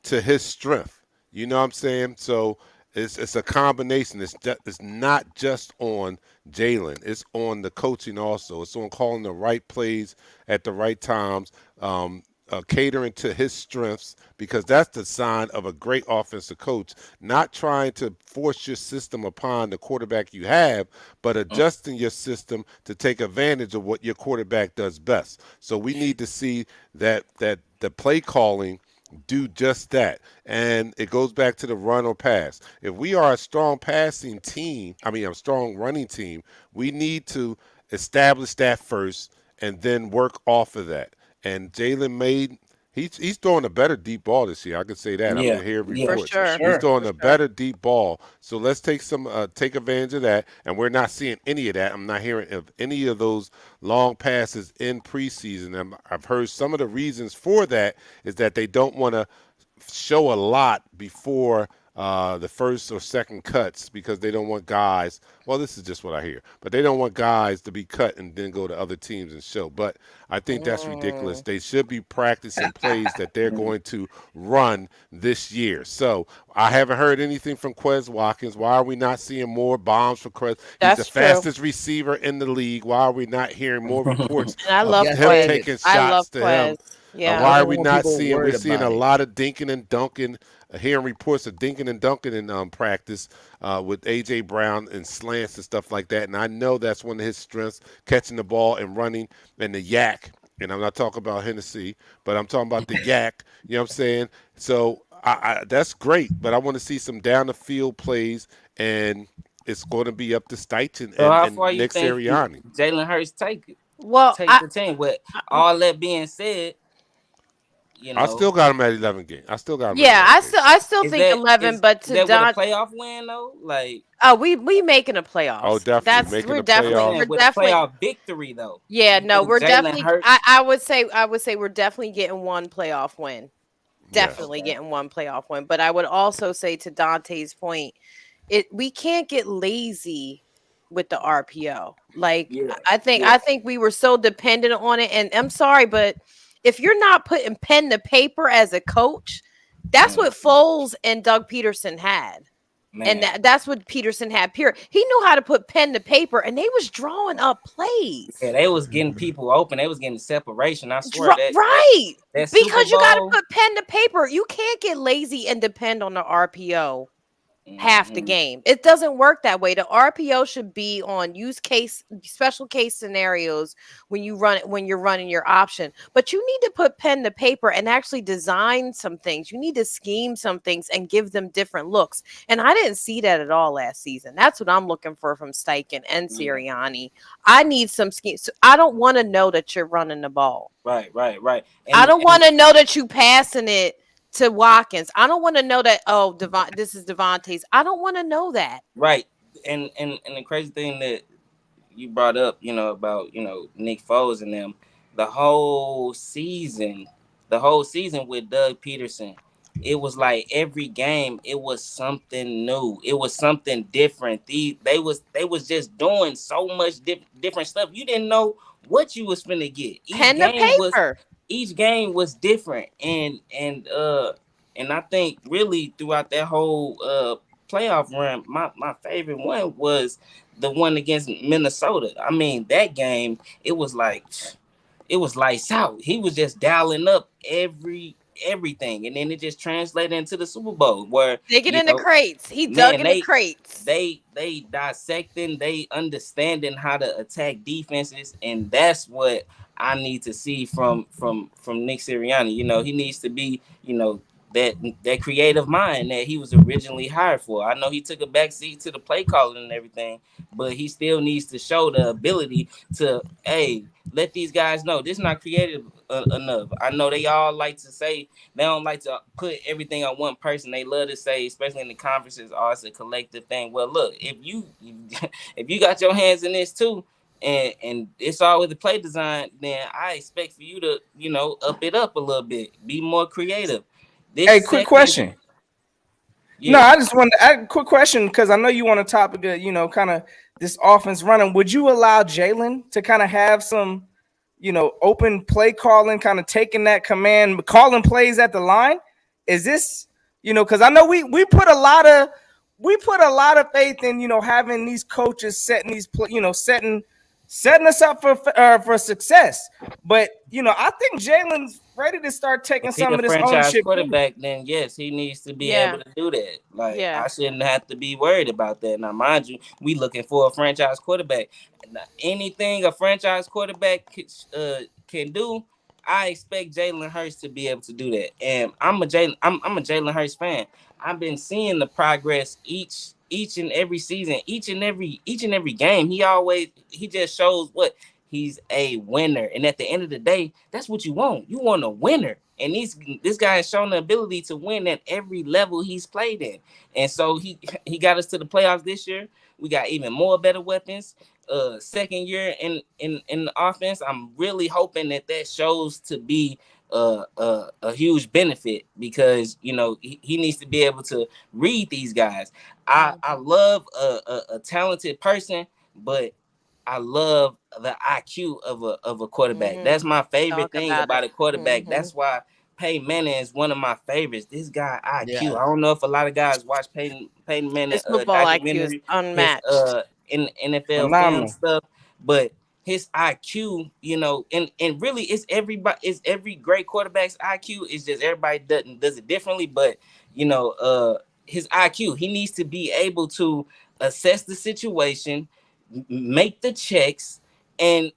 D: to his strength. You know what I'm saying? So it's a combination. It's not just on Jalen. It's on the coaching also. It's on calling the right plays at the right times. catering to his strengths, because that's the sign of a great offensive coach, not trying to force your system upon the quarterback you have, but adjusting your system to take advantage of what your quarterback does best. So we need to see that the play calling do just that. And it goes back to the run or pass. If we are a strong passing team, a strong running team, we need to establish that first and then work off of that. And Jalen made he's throwing a better deep ball this year. I can say that. I'm
A: Yeah,
D: gonna hear
A: yeah,
E: For
D: reports.
E: sure.
D: He's throwing a better deep ball. So let's take advantage of that. And we're not seeing any of that. I'm not hearing of any of those long passes in preseason. And I've heard some of the reasons for that is that they don't want to show a lot before the first or second cuts, because they don't want guys. Well, this is just what I hear, but they don't want guys to be cut and then go to other teams and show. But I think that's ridiculous. They should be practicing plays that they're going to run this year. So I haven't heard anything from Quez Watkins. Why are we not seeing more bombs for Quez? He's
E: That's
D: the
E: true.
D: fastest receiver in the league. Why are we not hearing more reports
E: And I
D: of
E: love
D: him
E: Quez.
D: taking
E: I love
D: shots to him?
E: Quez. Yeah.
D: Why
C: I
D: are
C: don't
D: we
C: want
D: not
C: people
D: seeing? We're
C: worried
D: seeing a
C: about it.
D: lot of dinking and dunking. Hearing reports of dinking and dunking in practice with AJ Brown and slants and stuff like that. And I know that's one of his strengths, catching the ball and running, and the yak. And I'm not talking about Hennessy, but I'm talking about the yak. You know what I'm saying? So that's great, but I want to see some down the field plays, and it's going to be up to Steichen
A: So how
D: and
A: far you
D: Nick
A: think
D: Sirianni.
A: Jalen Hurts take
E: Well,
A: the team? With all that being said,
D: I still got him at 11 games. I still got him at
E: yeah,
D: 11 games.
E: I still
A: is
E: think
A: that
E: 11, but
A: is
E: to
A: that with a
E: Don,
A: playoff win though? Like,
E: we making a playoffs.
D: Oh, definitely making
E: We're
D: the
E: definitely
D: playoffs.
E: we're
A: with a
E: definitely
A: playoff victory though.
E: yeah,
A: You
E: no,
A: think
E: we're
A: Jalen
E: definitely
A: Hurts?
E: I would say we're definitely getting one playoff win.
D: Yes.
E: Definitely getting one playoff win. But I would also say, to Dante's point, we can't get lazy with the RPO. Like
A: Yeah,
E: I think we were so dependent on it. And I'm sorry, but if you're not putting pen to paper as a coach, that's what Foles and Doug Peterson had. And
A: man.
E: that's what Peterson had. Period. He knew how to put pen to paper, and they was drawing up plays.
A: Yeah, they was getting people open. They was getting separation. I swear
E: Right.
A: that Super
E: Because you got to
A: Bowl.
E: put pen to paper. You can't get lazy and depend on the RPO half the game. It doesn't work that way. The RPO should be on special case scenarios when you're running your option. But you need to put pen to paper and actually design some things. You need to scheme some things and give them different looks. And I didn't see that at all last season. That's what I'm looking for from Steichen and Sirianni. I need some schemes. So I don't want to know that you're running the ball.
A: Right.
E: I don't want to know that you passing it to Watkins. I don't want to know that, this is Devontae's. I don't want to know that.
A: Right. And the crazy thing that you brought up, about, Nick Foles and them, the whole season with Doug Peterson, it was like every game it was something new. It was something different. They was just doing so much different stuff. You didn't know what you was finna get.
E: Pen to paper.
A: Each game was different, and I think really throughout that whole playoff run, my favorite one was the one against Minnesota. I mean, that game, it was lights out. He was just dialing up everything, and then it just translated into the Super Bowl where
E: digging in the crates. He dug in the crates.
A: They dissecting, they understanding how to attack defenses, and that's what I need to see from Nick Sirianni. He needs to be, that creative mind that he was originally hired for. I know he took a back seat to the play calling and everything, but he still needs to show the ability to, hey, let these guys know this is not creative enough. I know they all like to say they don't like to put everything on one person. They love to say, especially in the conferences, it's a collective thing. Well, look, if you got your hands in this too, and it's all with the play design, then I expect for you to, up it up a little bit, be more creative.
B: Quick question. Yeah. No, I just wanted to add a quick question because I know you want a topic of, kind of this offense running. Would you allow Jalen to kind of have some, open play calling, kind of taking that command, calling plays at the line? Is this, because I know we put a lot of faith in, having these coaches setting these, setting setting us up for success. But I think Jalen's ready to start taking
A: If he
B: some
A: the
B: of this
A: franchise
B: ownership.
A: quarterback, then yes, he needs to be able to do that. Like I shouldn't have to be worried about that. Now, mind you, we looking for a franchise quarterback. Anything a franchise quarterback can do, I expect Jalen Hurts to be able to do that. And I'm a Jalen Hurts fan. I've been seeing the progress each and every season, each and every game. He just shows what he's a winner. And at the end of the day, that's what you want. You want a winner. And this guy has shown the ability to win at every level he's played in. And so he got us to the playoffs this year. We got even more better weapons. Second year in the offense. I'm really hoping that shows to be a huge benefit, because he needs to be able to read these guys. I love a talented person, but I love the IQ of a quarterback. That's my favorite thing about a quarterback. That's why Peyton Manning is one of my favorites. This guy IQ. I don't know if a lot of guys watch Peyton Manning
E: his football IQ is unmatched.
A: His in NFL film stuff, but his IQ, and really it's every great quarterback's IQ. Is just everybody does it differently, but his IQ, he needs to be able to assess the situation, make the checks, and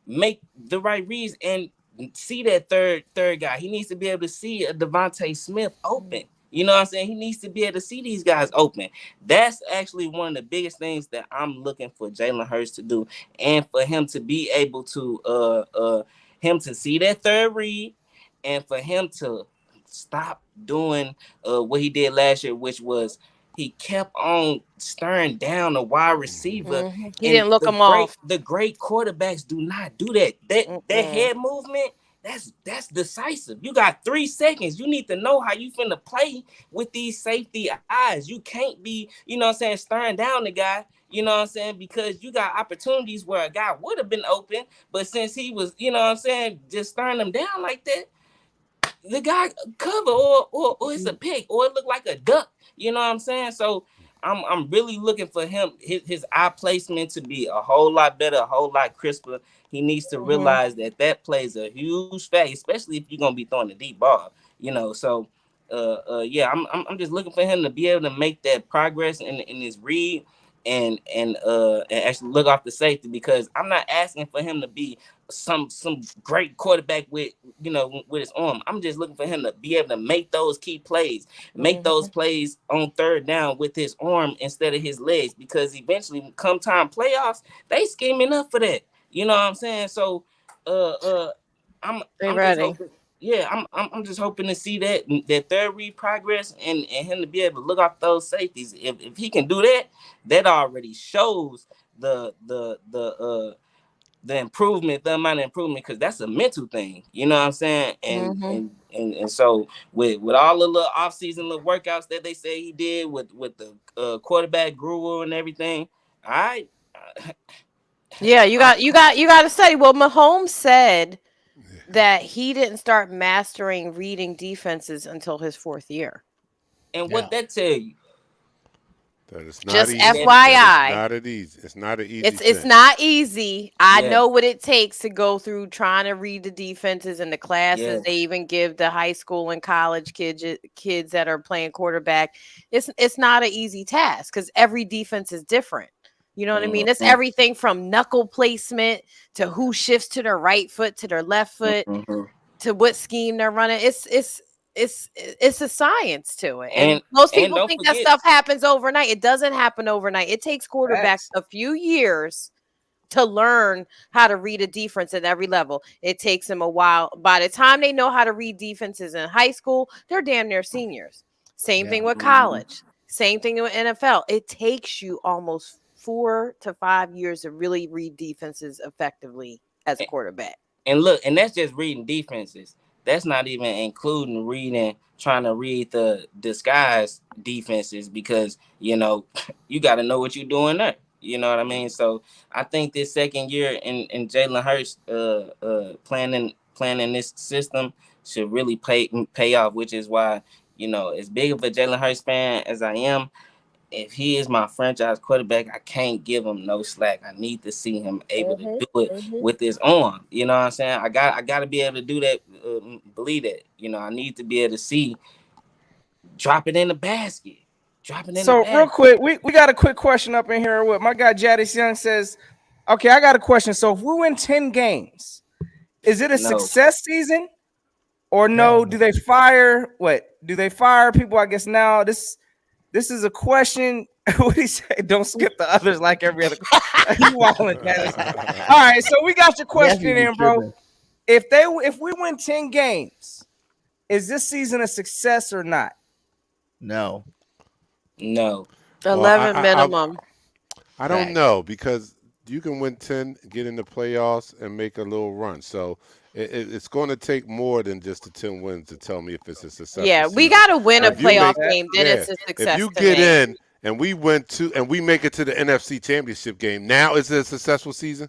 A: make the right reads, and see that third guy. He needs to be able to see a Devontae Smith open. You know what I'm saying? He needs to be able to see these guys open. That's actually one of the biggest things that I'm looking for Jalen Hurts to do, and for him to be able to him to see that third read, and for him to stop doing what he did last year, which was he kept on staring down the wide receiver.
E: He didn't look him off.
A: The great quarterbacks do not do that. That head movement, that's decisive. You got 3 seconds. You need to know how you finna play with these safety eyes. You can't be, staring down the guy, because you got opportunities where a guy would have been open, but since he was, just staring them down like that, the guy cover or it's a pick, or it look like a duck. You know what I'm saying? So I'm really looking for him, his eye placement to be a whole lot better, a whole lot crisper. He needs to realize that plays a huge factor, especially if you're gonna be throwing a deep ball. So yeah, I'm just looking for him to be able to make that progress in his read, and actually look off the safety, because I'm not asking for him to be some great quarterback with his arm. I'm just looking for him to be able to make those key plays, make those plays on third down with his arm instead of his legs, because eventually come time playoffs, they scheming up for that. You know what I'm saying? So I'm just hoping, I'm just hoping to see that third read progress, and him to be able to look off those safeties. If he can do that, that already shows the improvement, the amount of improvement, because that's a mental thing. You know what I'm saying? And so with all the little off-season little workouts that they say he did with the quarterback guru and everything, all right.
E: Yeah, you got to say. Well, Mahomes said that he didn't start mastering reading defenses until his 4th year.
A: And what that tell you?
D: That it's not
E: just
D: easy.
E: FYI,
D: It's not easy.
E: It's not easy. I know what it takes to go through trying to read the defenses and the classes they even give the high school and college kids that are playing quarterback. It's not an easy task, because every defense is different. You know what I mean? It's everything from knuckle placement to who shifts to their right foot, to their left foot, to what scheme they're running. It's a science to it. And most people think that stuff happens overnight. It doesn't happen overnight. It takes quarterbacks a few years to learn how to read a defense at every level. It takes them a while. By the time they know how to read defenses in high school, they're damn near seniors. Same thing with college. Same thing with NFL. It takes you almost 4 to 5 years to really read defenses effectively as a quarterback.
A: And look, and that's just reading defenses. That's not even including trying to read the disguised defenses, because, you got to know what you're doing there. You know what I mean? So I think this second year in Jalen Hurts playing in this system should really pay off, which is why, as big of a Jalen Hurts fan as I am, if he is my franchise quarterback, I can't give him no slack. I need to see him able to do it with his arm. You know what I'm saying? I got to be able to do that, believe that. You know, I need to be able to see drop it in the basket.
B: So real quick, we got a quick question up in here. With my guy Jadis Young says, okay, I got a question. So if we win 10 games, is it a success season? Or no, do they fire people? I guess now this is a question. What do you say? Don't skip the others like every other. You wilding, Jadis. All right, so we got your question in, bro. If we win 10 games, is this season a success or not?
C: No.
E: 11 minimum.
D: I don't know, because you can win 10, get in the playoffs, and make a little run. So it's going to take more than just the 10 wins to tell me if it's a success.
E: Yeah, we got to win a playoff game, then it's a success.
D: If you get in and we win and we make it to the NFC Championship game, now is it a successful season?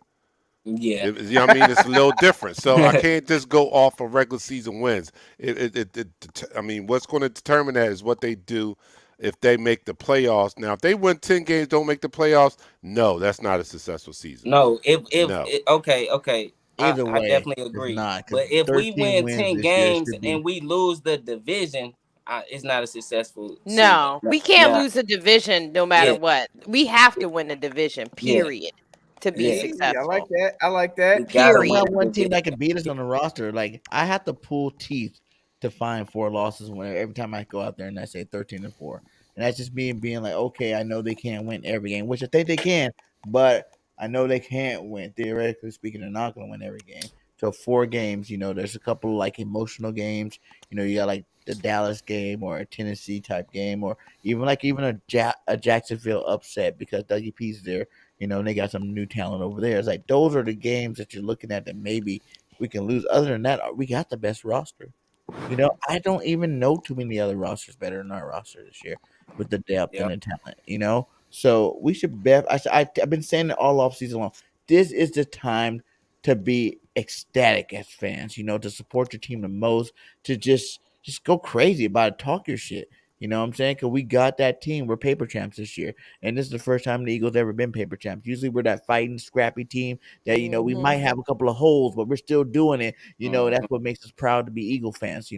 A: Yeah.
D: You know what I mean? It's a little different. So I can't just go off of regular season wins. I mean, what's going to determine that is what they do if they make the playoffs. Now, if they win 10 games, don't make the playoffs, no, that's not a successful season.
A: No,
D: no.
A: Okay.
C: Either way,
A: I definitely agree. But if we win 10 games and we lose the division, it's not a successful season.
E: No, we can't lose the division no matter what. We have to win the division, period, to be successful.
B: I like that.
E: Period.
C: We have one team that can beat us on the roster. Like, I have to pull teeth to find 4 losses every time I go out there and I say 13-4. And that's just me being like, okay, I know they can't win every game, which I think they can, but I know they can't win. Theoretically speaking, they're not going to win every game. So 4 games, there's a couple of like emotional games. You got like the Dallas game or a Tennessee type game, or even a Jacksonville upset because Dougie P's there. And they got some new talent over there. It's like those are the games that you're looking at that maybe we can lose. Other than that, we got the best roster. I don't even know too many other rosters better than our roster this year with the depth and the talent. So we should bet. I've been saying it all off season long. This is the time to be ecstatic as fans. To support your team the most, to just go crazy about it, talk your shit. You know what I'm saying? Because we got that team. We're paper champs this year. And this is the first time the Eagles ever been paper champs. Usually we're that fighting, scrappy team that, we might have a couple of holes, but we're still doing it. That's what makes us proud to be Eagle fans,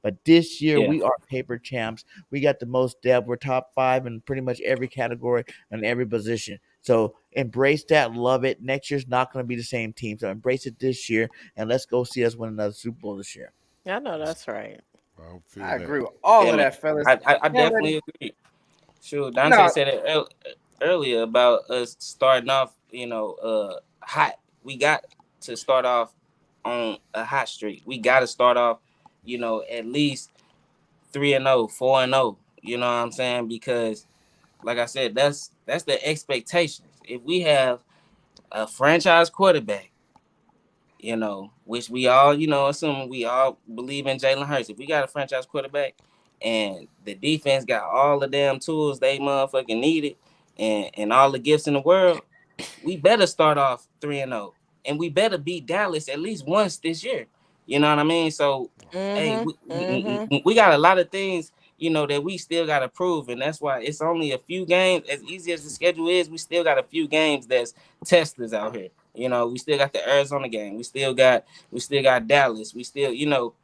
C: But this year we are paper champs. We got the most depth. We're top 5 in pretty much every category and every position. So embrace that. Love it. Next year's not going to be the same team. So embrace it this year. And let's go see us win another Super Bowl this year.
E: I know that's right.
B: I agree with all of that, fellas.
A: I definitely agree. Sure, Dante said it earlier about us starting off, hot. We got to start off on a hot streak. We got to start off, at least 3-0, 4-0. You know what I'm saying? Because, like I said, that's the expectations. If we have a franchise quarterback, which we all, assuming we all believe in Jalen Hurts. If we got a franchise quarterback and the defense got all the damn tools they motherfucking needed and all the gifts in the world, we better start off 3-0. And we better beat Dallas at least once this year. You know what I mean? So, hey, we got a lot of things, that we still got to prove. And that's why it's only a few games. As easy as the schedule is, we still got a few games that's testers out here. We still got the Arizona game. We still got Dallas. We still,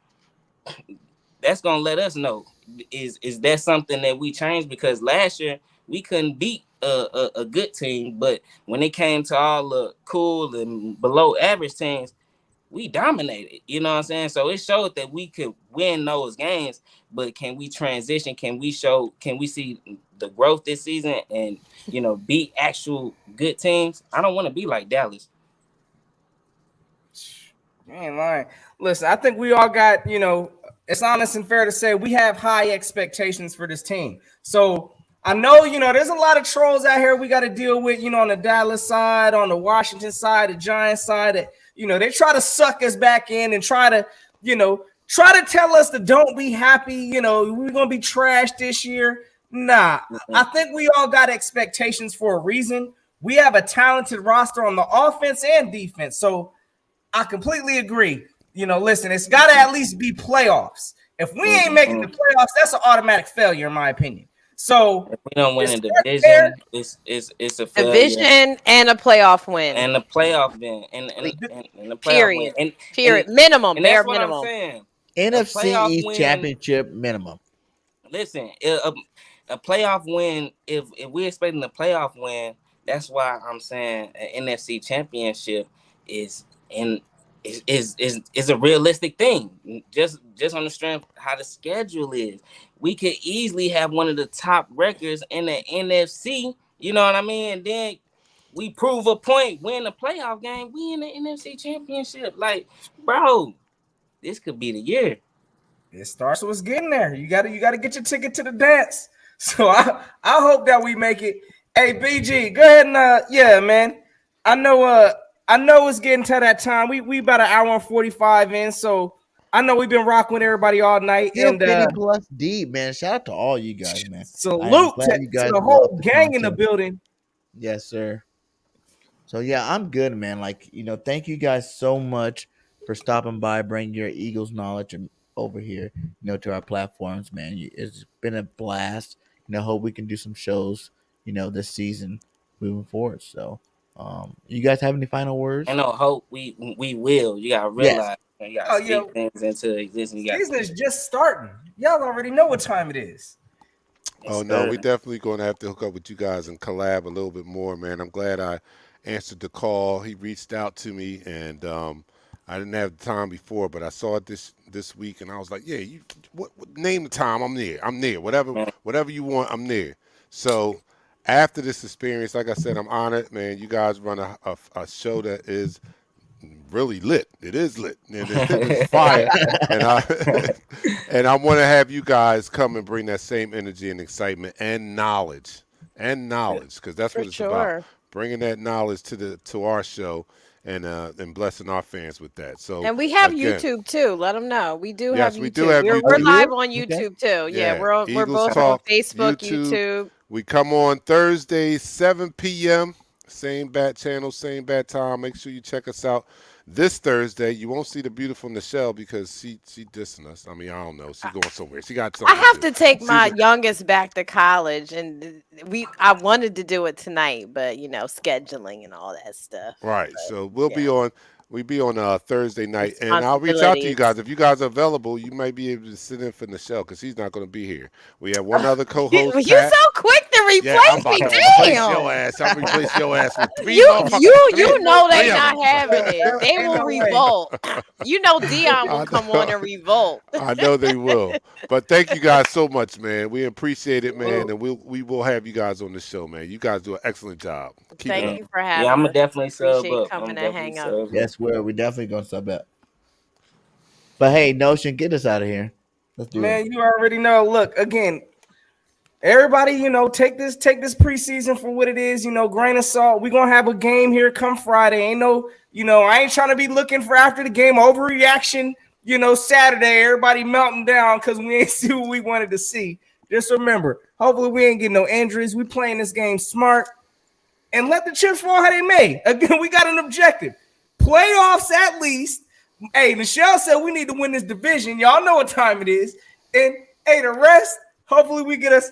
A: that's gonna let us know is that something that we changed, because last year we couldn't beat a good team, but when it came to all the cool and below average teams, we dominated. You know what I'm saying? So it showed that we could win those games, but can we transition? Can we see the growth this season and beat actual good teams? I don't want to be like Dallas.
B: You ain't lying. Listen, I think we all got, it's honest and fair to say we have high expectations for this team. So I know, there's a lot of trolls out here we got to deal with, on the Dallas side, on the Washington side, the Giants side. That, they try to suck us back in and try to tell us to don't be happy. We're going to be trashed this year. Nah, I think we all got expectations for a reason. We have a talented roster on the offense and defense. So I completely agree. Listen, it's got to at least be playoffs. If we ain't making the playoffs, that's an automatic failure, in my opinion. So
A: if we don't win
B: is
A: a
B: that
A: division,
B: fair?
A: it's a failure.
E: Division and a playoff win.
A: And the playoff win. And the playoff win.
E: Period. Period. Minimum.
A: And that's
E: Bare
A: what
E: minimum.
A: I'm saying.
C: NFC East
A: win,
C: championship minimum.
A: Listen, a playoff win. If we're expecting a playoff win, that's why I'm saying an NFC championship is a realistic thing. Just on the strength of how the schedule is, we could easily have one of the top records in the NFC. You know what I mean? And then we prove a point, win the playoff game, we in the NFC championship. Like, bro, this could be the year.
B: It starts with getting there. You gotta get your ticket to the dance. So I hope that we make it. Hey, BG, go ahead and yeah, man. I know it's getting to that time. We about an hour and 45 in, so I know we've been rocking with everybody all night.
C: Still
B: and
C: 50 plus deep, man. Shout out to all you guys, man.
B: Salute to the whole gang in the building.
C: Yes, sir. So yeah, I'm good, man. Like, thank you guys so much for stopping by, bringing your Eagles knowledge over here, to our platforms, man. It's been a blast. Hope we can do some shows, this season moving forward. So, you guys have any final words?
A: I know. Hope we will. You gotta realize. Yes. You gotta speak things into existence.
B: Season is just starting. Y'all already know what time it is.
D: Oh no, we definitely gonna have to hook up with you guys and collab a little bit more, man. I'm glad I answered the call. He reached out to me, and I didn't have the time before, but I saw it this week, and I was like, yeah, what name the time? I'm there. Whatever you want, I'm there. So after this experience, like I said, I'm honored, man. You guys run a show that is really lit. It is lit, and it's fire. and I want to have you guys come and bring that same energy and excitement and knowledge, because that's what it's about. Bringing that knowledge to our show and blessing our fans with that. So,
E: and we have YouTube too. Let them know we do have YouTube.
D: We do have YouTube.
E: We're live on YouTube too. Yeah, we're both on Facebook, YouTube.
D: We come on Thursdays, 7 p.m. Same bat channel, same bat time. Make sure you check us out. This Thursday, you won't see the beautiful Nichelle because she dissing us. I mean, I don't know. She's going somewhere. She got something.
E: I have to take my youngest back to college, and I wanted to do it tonight, but scheduling and all that stuff.
D: Right. But, so we'll be on Thursday night, and I'll reach out to you guys. If you guys are available, you might be able to sit in for Nichelle because he's not going to be here. We have one other co-host.
E: You're so quick to replace me. Damn.
D: I'll replace your ass with three.
E: You know they not having it. They will revolt. Dion will come on and revolt.
D: I know they will. But thank you guys so much, man. We appreciate it, man, and we will have you guys on the show, man. You guys do an excellent job.
E: Thank you for having.
A: Yeah, I'm definitely sub up.
E: Coming and hang out.
C: Yes, we're definitely gonna sub up. But hey, Notion, get us out of here. Let's do it.
B: Man, you already know. Look, again, everybody, take this preseason for what it is. Grain of salt. We're gonna have a game here come Friday. Ain't no, I ain't trying to be looking for after the game overreaction. Saturday, everybody melting down because we ain't see what we wanted to see. Just remember, hopefully we ain't getting no injuries. We playing this game smart and let the chips fall how they may. Again, we got an objective. Playoffs at least. Hey, Nichelle said we need to win this division. Y'all know what time it is. And hey, the rest, hopefully we get us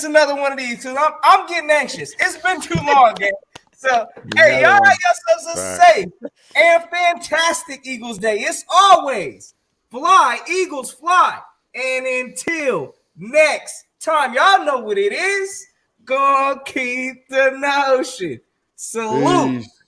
B: another one of these. Because I'm getting anxious. It's been too long, gang. So hey, y'all have yourselves a safe and fantastic Eagles Day. It's always fly, Eagles fly. And until next time, y'all know what it is. Gonna keep the notion. Salute. Peace.